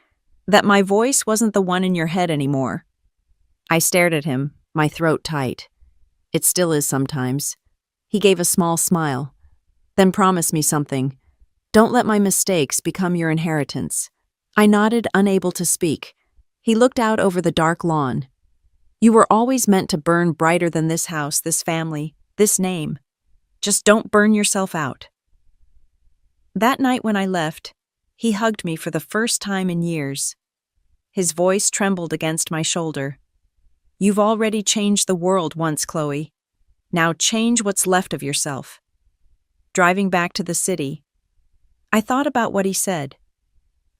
That my voice wasn't the one in your head anymore. I stared at him, my throat tight. It still is sometimes. He gave a small smile. Then promised me something. Don't let my mistakes become your inheritance. I nodded, unable to speak. He looked out over the dark lawn. You were always meant to burn brighter than this house, this family, this name. Just don't burn yourself out. That night when I left, he hugged me for the first time in years. His voice trembled against my shoulder. "You've already changed the world once, Chloe. Now change what's left of yourself." Driving back to the city, I thought about what he said.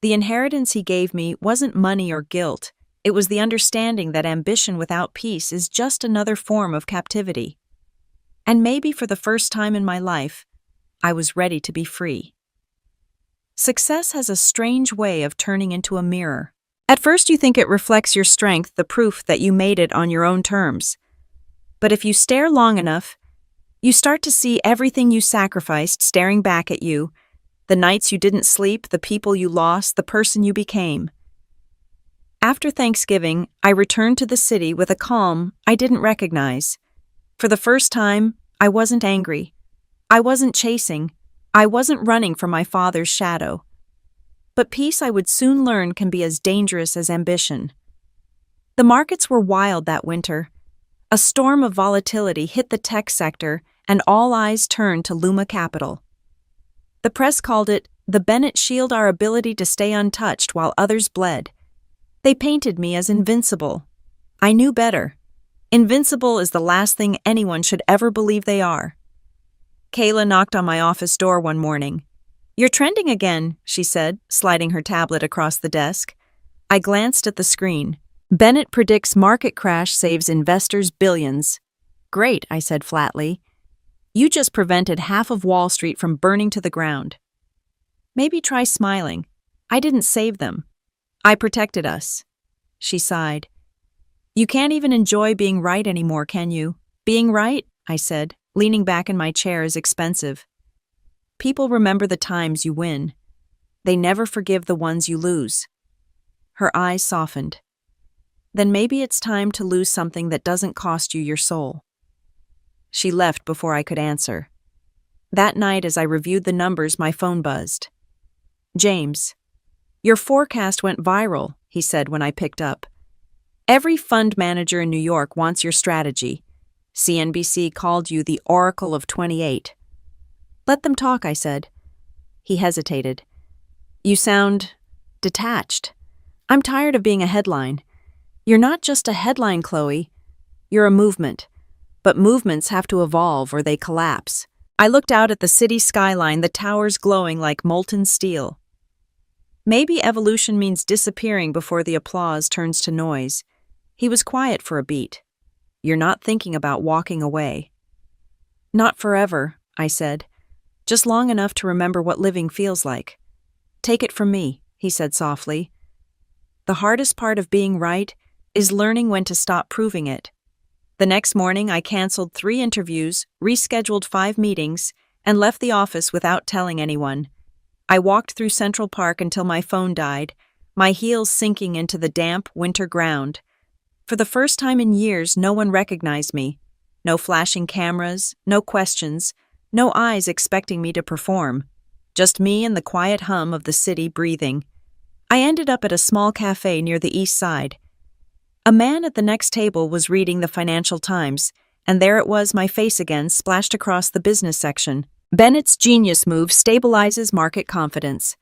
The inheritance he gave me wasn't money or guilt. It was the understanding that ambition without peace is just another form of captivity. And maybe for the first time in my life, I was ready to be free. Success has a strange way of turning into a mirror. At first you think it reflects your strength, the proof that you made it on your own terms. But if you stare long enough, you start to see everything you sacrificed staring back at you, the nights you didn't sleep, the people you lost, the person you became. After Thanksgiving, I returned to the city with a calm I didn't recognize. For the first time, I wasn't angry. I wasn't chasing. I wasn't running from my father's shadow. But peace, I would soon learn, can be as dangerous as ambition. The markets were wild that winter. A storm of volatility hit the tech sector, and all eyes turned to Luma Capital. The press called it the Bennett Shield, our ability to stay untouched while others bled. They painted me as invincible. I knew better. Invincible is the last thing anyone should ever believe they are. Kayla knocked on my office door one morning. "You're trending again," she said, sliding her tablet across the desk. I glanced at the screen. "Bennett predicts market crash saves investors billions." "Great," I said flatly. "You just prevented half of Wall Street from burning to the ground." "Maybe try smiling. I didn't save them. I protected us." She sighed. "You can't even enjoy being right anymore, can you?" "Being right," I said, leaning back in my chair, "is expensive. People remember the times you win. They never forgive the ones you lose." Her eyes softened. "Then maybe it's time to lose something that doesn't cost you your soul." She left before I could answer. That night, as I reviewed the numbers, my phone buzzed. "James, your forecast went viral," he said when I picked up. "Every fund manager in New York wants your strategy. CNBC called you the Oracle of 28. "Let them talk," I said. He hesitated. "You sound detached." "I'm tired of being a headline." "You're not just a headline, Chloe. You're a movement. But movements have to evolve or they collapse." I looked out at the city skyline, the towers glowing like molten steel. Maybe evolution means disappearing before the applause turns to noise. He was quiet for a beat. "You're not thinking about walking away." "Not forever," I said. "Just long enough to remember what living feels like." "Take it from me," he said softly. "The hardest part of being right is learning when to stop proving it." The next morning, I canceled 3 interviews, rescheduled 5 meetings, and left the office without telling anyone. I walked through Central Park until my phone died, my heels sinking into the damp winter ground. For the first time in years, no one recognized me. No flashing cameras, no questions, no eyes expecting me to perform. Just me and the quiet hum of the city breathing. I ended up at a small cafe near the East Side. A man at the next table was reading the Financial Times, and there it was, my face again, splashed across the business section. "Bennett's genius move stabilizes market confidence."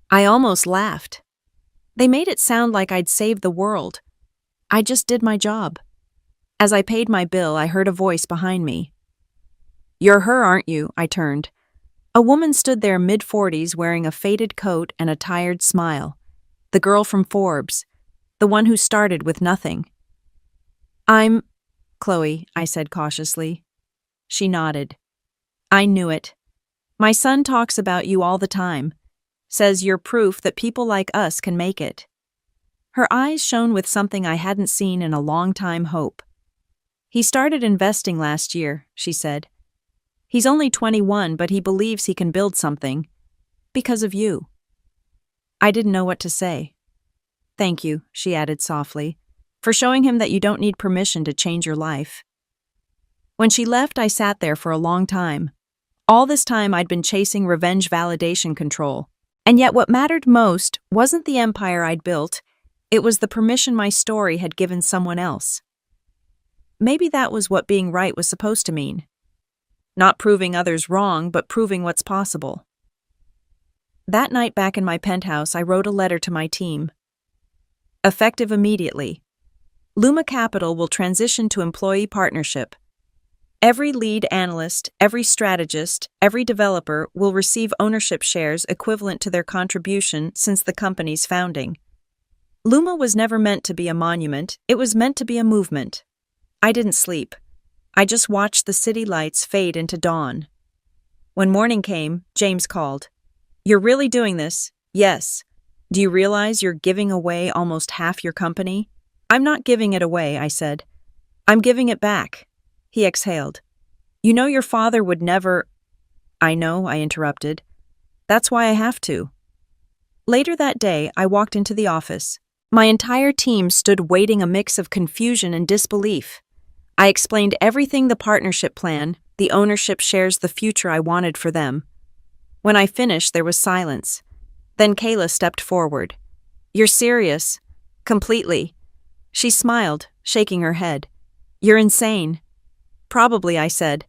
I almost laughed. They made it sound like I'd saved the world. I just did my job. As I paid my bill, I heard a voice behind me. "You're her, aren't you?" I turned. A woman stood there, mid-40s, wearing a faded coat and a tired smile. The girl from Forbes. The one who started with nothing. "I'm Chloe," I said cautiously. She nodded. "I knew it. My son talks about you all the time. Says you're proof that people like us can make it." Her eyes shone with something I hadn't seen in a long time, hope. "He started investing last year," she said. "He's only 21, but he believes he can build something. Because of you." I didn't know what to say. "Thank you," she added softly, "for showing him that you don't need permission to change your life." When she left, I sat there for a long time. All this time I'd been chasing revenge, validation, control. And yet what mattered most wasn't the empire I'd built, it was the permission my story had given someone else. Maybe that was what being right was supposed to mean. Not proving others wrong, but proving what's possible. That night back in my penthouse, I wrote a letter to my team. Effective immediately. Luma Capital will transition to employee partnership. Every lead analyst, every strategist, every developer will receive ownership shares equivalent to their contribution since the company's founding. Luma was never meant to be a monument, it was meant to be a movement. I didn't sleep. I just watched the city lights fade into dawn. When morning came, James called. "You're really doing this?" "Yes." "Do you realize you're giving away almost half your company?" "I'm not giving it away," I said. "I'm giving it back." He exhaled. "You know your father would never—" "I know," I interrupted. "That's why I have to." Later that day, I walked into the office. My entire team stood waiting, a mix of confusion and disbelief. I explained everything: the partnership plan, the ownership shares, the future I wanted for them. When I finished, there was silence. Then Kayla stepped forward. "You're serious?" "Completely." She smiled, shaking her head. "You're insane." "Probably," I said,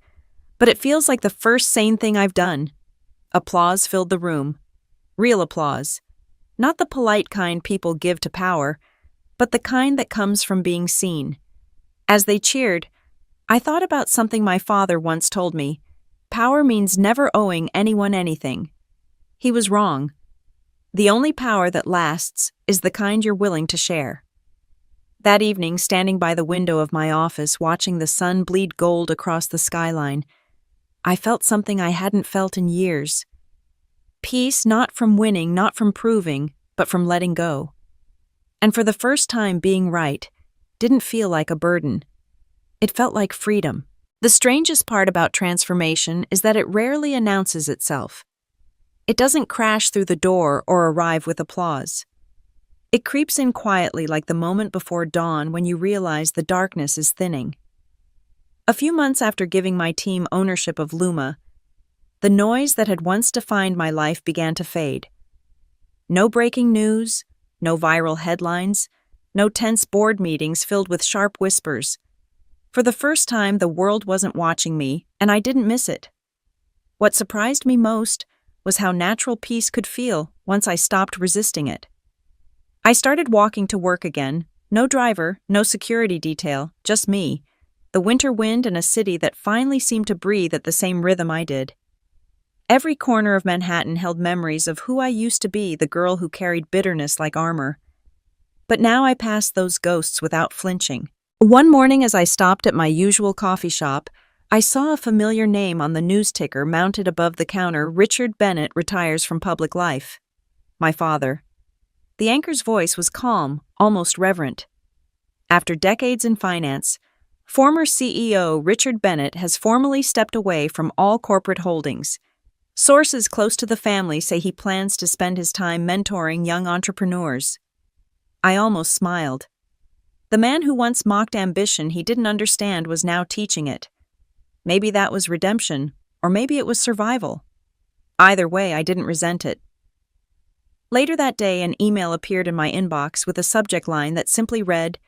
"but it feels like the first sane thing I've done." Applause filled the room. Real applause. Not the polite kind people give to power, but the kind that comes from being seen. As they cheered, I thought about something my father once told me. Power means never owing anyone anything. He was wrong. The only power that lasts is the kind you're willing to share. That evening, standing by the window of my office, watching the sun bleed gold across the skyline, I felt something I hadn't felt in years. Peace, not from winning, not from proving, but from letting go. And for the first time, being right didn't feel like a burden. It felt like freedom. The strangest part about transformation is that it rarely announces itself. It doesn't crash through the door or arrive with applause. It creeps in quietly, like the moment before dawn when you realize the darkness is thinning. A few months after giving my team ownership of Luma, the noise that had once defined my life began to fade. No breaking news, no viral headlines, no tense board meetings filled with sharp whispers. For the first time, the world wasn't watching me, and I didn't miss it. What surprised me most was how natural peace could feel once I stopped resisting it. I started walking to work again, no driver, no security detail, just me, the winter wind, and a city that finally seemed to breathe at the same rhythm I did. Every corner of Manhattan held memories of who I used to be, the girl who carried bitterness like armor. But now I passed those ghosts without flinching. One morning, as I stopped at my usual coffee shop, I saw a familiar name on the news ticker mounted above the counter: "Richard Bennett retires from public life." My father. The anchor's voice was calm, almost reverent. After decades in finance, former CEO Richard Bennett has formally stepped away from all corporate holdings. Sources close to the family say he plans to spend his time mentoring young entrepreneurs. I almost smiled. The man who once mocked ambition he didn't understand was now teaching it. Maybe that was redemption, or maybe it was survival. Either way, I didn't resent it. Later that day, an email appeared in my inbox with a subject line that simply read,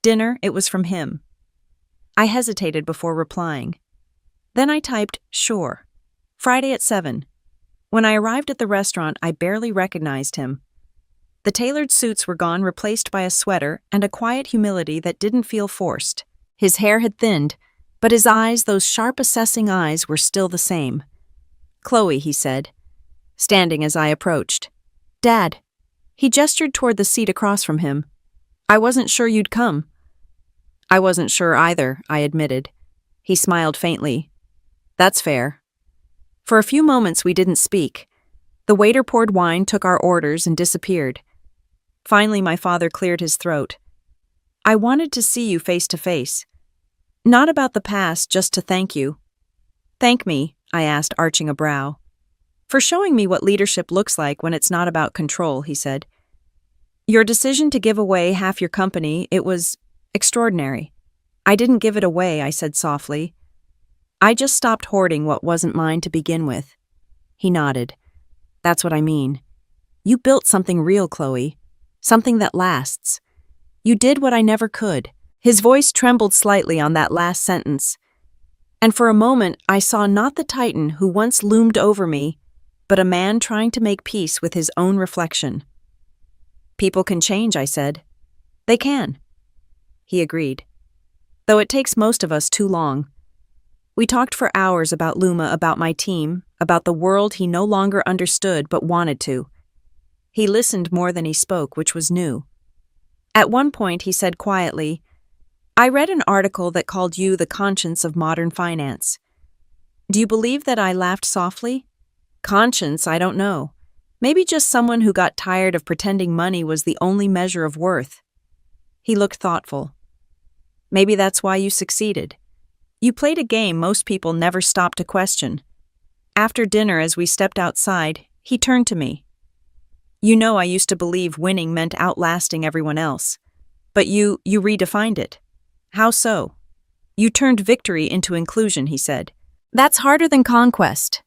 "Dinner." It was from him. I hesitated before replying. Then I typed, "Sure. Friday at 7. When I arrived at the restaurant, I barely recognized him. The tailored suits were gone, replaced by a sweater and a quiet humility that didn't feel forced. His hair had thinned, but his eyes, those sharp, assessing eyes, were still the same. "Chloe," he said, standing as I approached. "Dad." He gestured toward the seat across from him. "I wasn't sure you'd come." "I wasn't sure either," I admitted. He smiled faintly. "That's fair." For a few moments we didn't speak. The waiter poured wine, took our orders, and disappeared. Finally, my father cleared his throat. "I wanted to see you face to face. Not about the past, just to thank you." "Thank me?" I asked, arching a brow. "For showing me what leadership looks like when it's not about control," he said. "Your decision to give away half your company, it was extraordinary." "I didn't give it away," I said softly. "I just stopped hoarding what wasn't mine to begin with." He nodded. "That's what I mean. You built something real, Chloe. Something that lasts. You did what I never could." His voice trembled slightly on that last sentence. And for a moment, I saw not the titan who once loomed over me, but a man trying to make peace with his own reflection. "People can change," I said. They can, he agreed. Though it takes most of us too long. We talked for hours about Luma, about my team, about the world he no longer understood but wanted to. He listened more than he spoke, which was new. At one point, he said quietly, "I read an article that called you the conscience of modern finance. Do you believe that?" I laughed softly. Conscience, I don't know. Maybe just someone who got tired of pretending money was the only measure of worth. He looked thoughtful. Maybe that's why you succeeded. You played a game most people never stop to question. After dinner, as we stepped outside, he turned to me. "You know, I used to believe winning meant outlasting everyone else. But you redefined it. How so?" "You turned victory into inclusion," he said. "That's harder than conquest."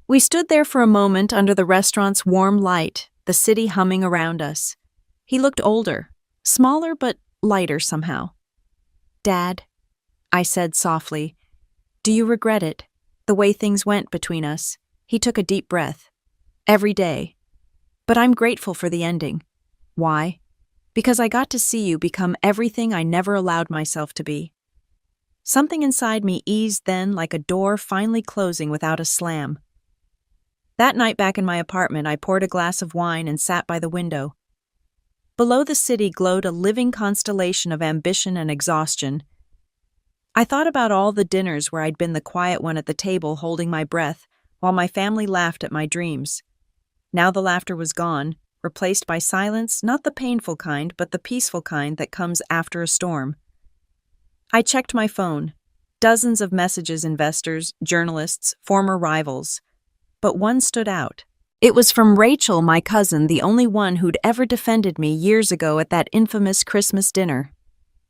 We stood there for a moment under the restaurant's warm light, the city humming around us. He looked older, smaller but lighter somehow. "Dad," I said softly, "do you regret it, the way things went between us?" He took a deep breath. "Every day. But I'm grateful for the ending." "Why?" "Because I got to see you become everything I never allowed myself to be." Something inside me eased then, like a door finally closing without a slam. That night back in my apartment, I poured a glass of wine and sat by the window. Below the city glowed a living constellation of ambition and exhaustion. I thought about all the dinners where I'd been the quiet one at the table holding my breath while my family laughed at my dreams. Now the laughter was gone, replaced by silence, not the painful kind, but the peaceful kind that comes after a storm. I checked my phone. Dozens of messages, investors, journalists, former rivals. But one stood out. It was from Rachel, my cousin, the only one who'd ever defended me years ago at that infamous Christmas dinner.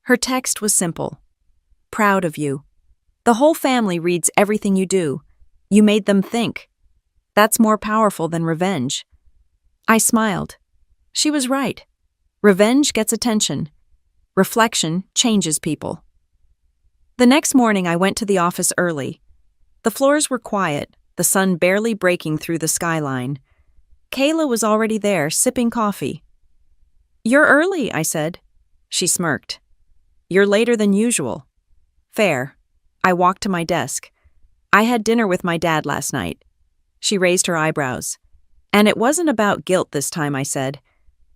Her text was simple. "Proud of you. The whole family reads everything you do. You made them think. That's more powerful than revenge." I smiled. She was right. Revenge gets attention. Reflection changes people. The next morning, I went to the office early. The floors were quiet, the sun barely breaking through the skyline. Kayla was already there, sipping coffee. "You're early," I said. She smirked. "You're later than usual." "Fair." I walked to my desk. "I had dinner with my dad last night." She raised her eyebrows. "And it wasn't about guilt this time," I said.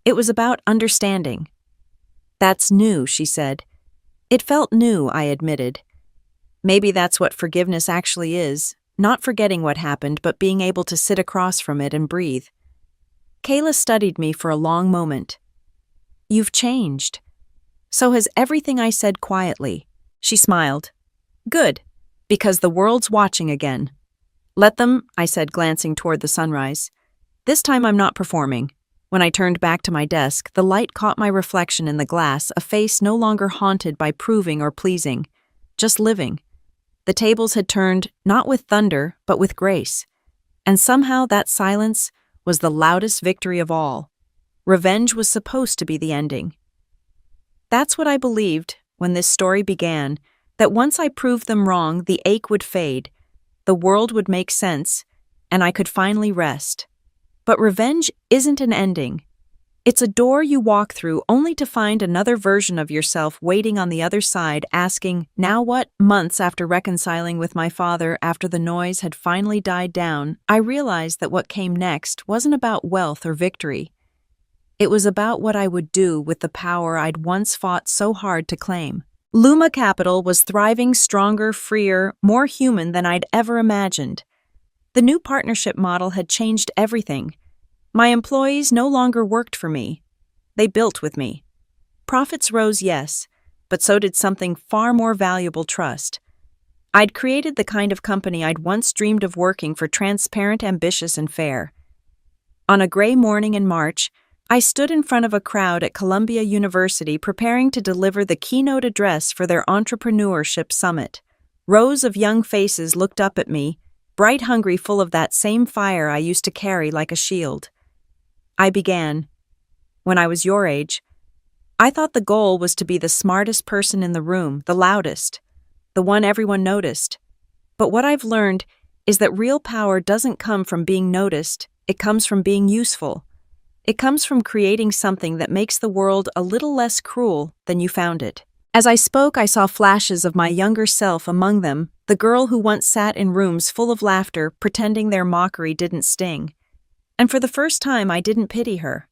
"It was about understanding." "That's new," she said. It felt new, I admitted. Maybe that's what forgiveness actually is. Not forgetting what happened, but being able to sit across from it and breathe. Kayla studied me for a long moment. "You've changed." "So has everything," I said quietly. She smiled. "Good, because the world's watching again." "Let them," I said, glancing toward the sunrise. This time I'm not performing. When I turned back to my desk, the light caught my reflection in the glass, a face no longer haunted by proving or pleasing, just living. The tables had turned, not with thunder, but with grace. And somehow that silence was the loudest victory of all. Revenge was supposed to be the ending. That's what I believed when this story began, that once I proved them wrong, the ache would fade, the world would make sense, and I could finally rest. But revenge isn't an ending. It's a door you walk through only to find another version of yourself waiting on the other side, asking, "Now what?" Months after reconciling with my father, after the noise had finally died down, I realized that what came next wasn't about wealth or victory. It was about what I would do with the power I'd once fought so hard to claim. Luma Capital was thriving, stronger, freer, more human than I'd ever imagined. The new partnership model had changed everything. My employees no longer worked for me. They built with me. Profits rose, yes, but so did something far more valuable: trust. I'd created the kind of company I'd once dreamed of working for: transparent, ambitious, and fair. On a gray morning in March, I stood in front of a crowd at Columbia University preparing to deliver the keynote address for their entrepreneurship summit. Rows of young faces looked up at me, bright, hungry, full of that same fire I used to carry like a shield. I began. "When I was your age, I thought the goal was to be the smartest person in the room, the loudest, the one everyone noticed. But what I've learned is that real power doesn't come from being noticed, it comes from being useful. It comes from creating something that makes the world a little less cruel than you found it. As I spoke, I saw flashes of my younger self among them, the girl who once sat in rooms full of laughter, pretending their mockery didn't sting. And for the first time, I didn't pity her.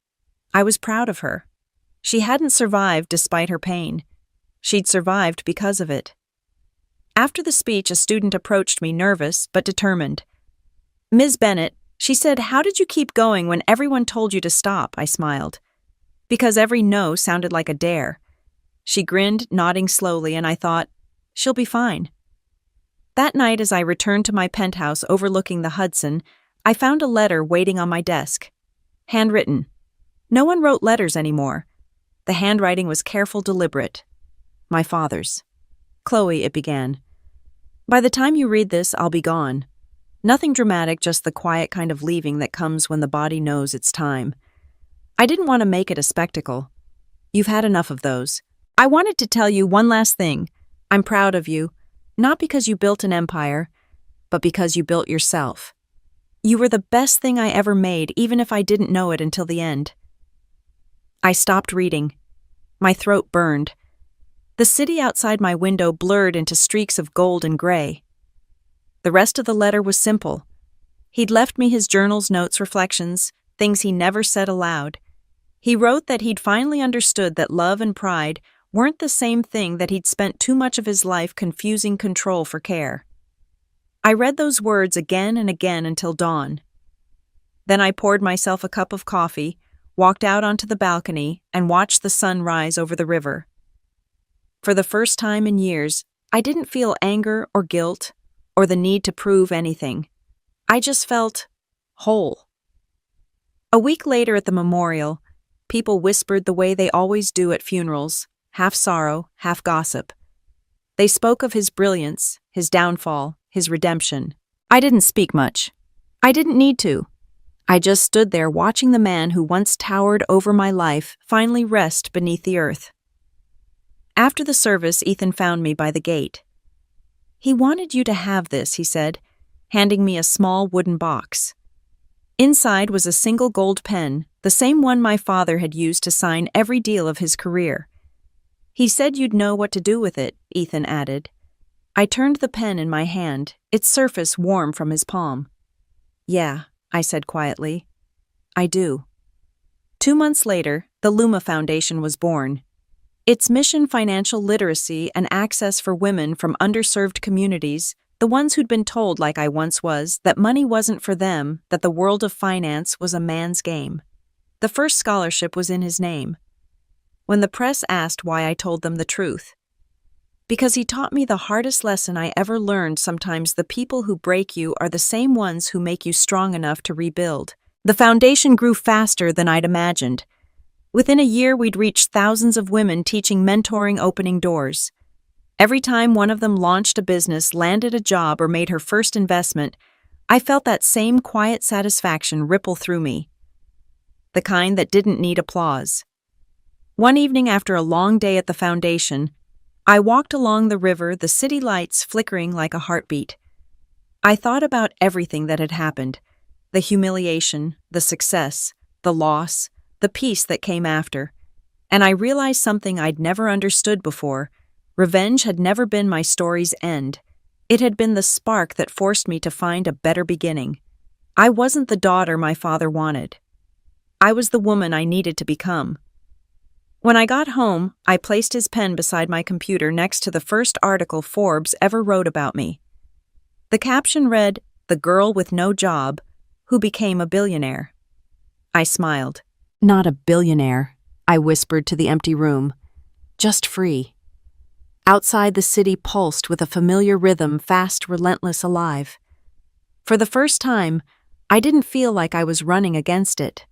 I was proud of her. She hadn't survived despite her pain. She'd survived because of it. After the speech, a student approached me, nervous but determined. "Ms. Bennett," she said, "how did you keep going when everyone told you to stop?" I smiled. Because every no sounded like a dare. She grinned, nodding slowly, and I thought, she'll be fine. That night, as I returned to my penthouse overlooking the Hudson, I found a letter waiting on my desk. Handwritten. No one wrote letters anymore. The handwriting was careful, deliberate. My father's. "Chloe," it began. "By the time you read this, I'll be gone. Nothing dramatic, just the quiet kind of leaving that comes when the body knows it's time. I didn't want to make it a spectacle. You've had enough of those. I wanted to tell you one last thing. I'm proud of you, not because you built an empire, but because you built yourself. You were the best thing I ever made, even if I didn't know it until the end." I stopped reading. My throat burned. The city outside my window blurred into streaks of gold and gray. The rest of the letter was simple. He'd left me his journals, notes, reflections, things he never said aloud. He wrote that he'd finally understood that love and pride weren't the same thing, that he'd spent too much of his life confusing control for care. I read those words again and again until dawn. Then I poured myself a cup of coffee, walked out onto the balcony, and watched the sun rise over the river. For the first time in years, I didn't feel anger or guilt or the need to prove anything. I just felt whole. A week later at the memorial, people whispered the way they always do at funerals, half sorrow, half gossip. They spoke of his brilliance, his downfall, his redemption. I didn't speak much. I didn't need to. I just stood there watching the man who once towered over my life finally rest beneath the earth. After the service, Ethan found me by the gate. "He wanted you to have this," he said, handing me a small wooden box. Inside was a single gold pen, the same one my father had used to sign every deal of his career. "He said you'd know what to do with it," Ethan added. I turned the pen in my hand, its surface warm from his palm. "Yeah," I said quietly. "I do." 2 months later, the Luma Foundation was born. Its mission: financial literacy and access for women from underserved communities, the ones who'd been told, like I once was, that money wasn't for them, that the world of finance was a man's game. The first scholarship was in his name. When the press asked why, I told them the truth. Because he taught me the hardest lesson I ever learned: sometimes the people who break you are the same ones who make you strong enough to rebuild. The foundation grew faster than I'd imagined. Within a year, we'd reached thousands of women, teaching, mentoring, opening doors. Every time one of them launched a business, landed a job, or made her first investment, I felt that same quiet satisfaction ripple through me. The kind that didn't need applause. One evening after a long day at the foundation, I walked along the river, the city lights flickering like a heartbeat. I thought about everything that had happened: the humiliation, the success, the loss, the peace that came after. And I realized something I'd never understood before. Revenge had never been my story's end. It had been the spark that forced me to find a better beginning. I wasn't the daughter my father wanted. I was the woman I needed to become. When I got home, I placed his pen beside my computer next to the first article Forbes ever wrote about me. The caption read, "The girl with no job who became a billionaire." I smiled. "Not a billionaire," I whispered to the empty room. "Just free." Outside, the city pulsed with a familiar rhythm, fast, relentless, alive. For the first time, I didn't feel like I was running against it.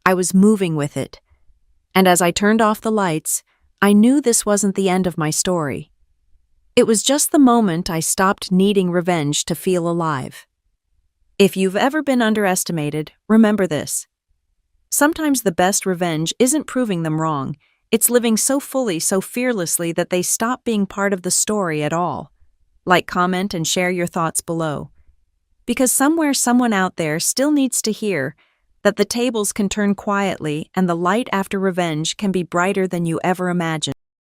I was moving with it. And as I turned off the lights, I knew this wasn't the end of my story. It was just the moment I stopped needing revenge to feel alive. If you've ever been underestimated, remember this. Sometimes the best revenge isn't proving them wrong. It's living so fully, so fearlessly that they stop being part of the story at all. Like, comment, and share your thoughts below. Because somewhere, someone out there still needs to hear, that the tables can turn quietly and the light after revenge can be brighter than you ever imagined.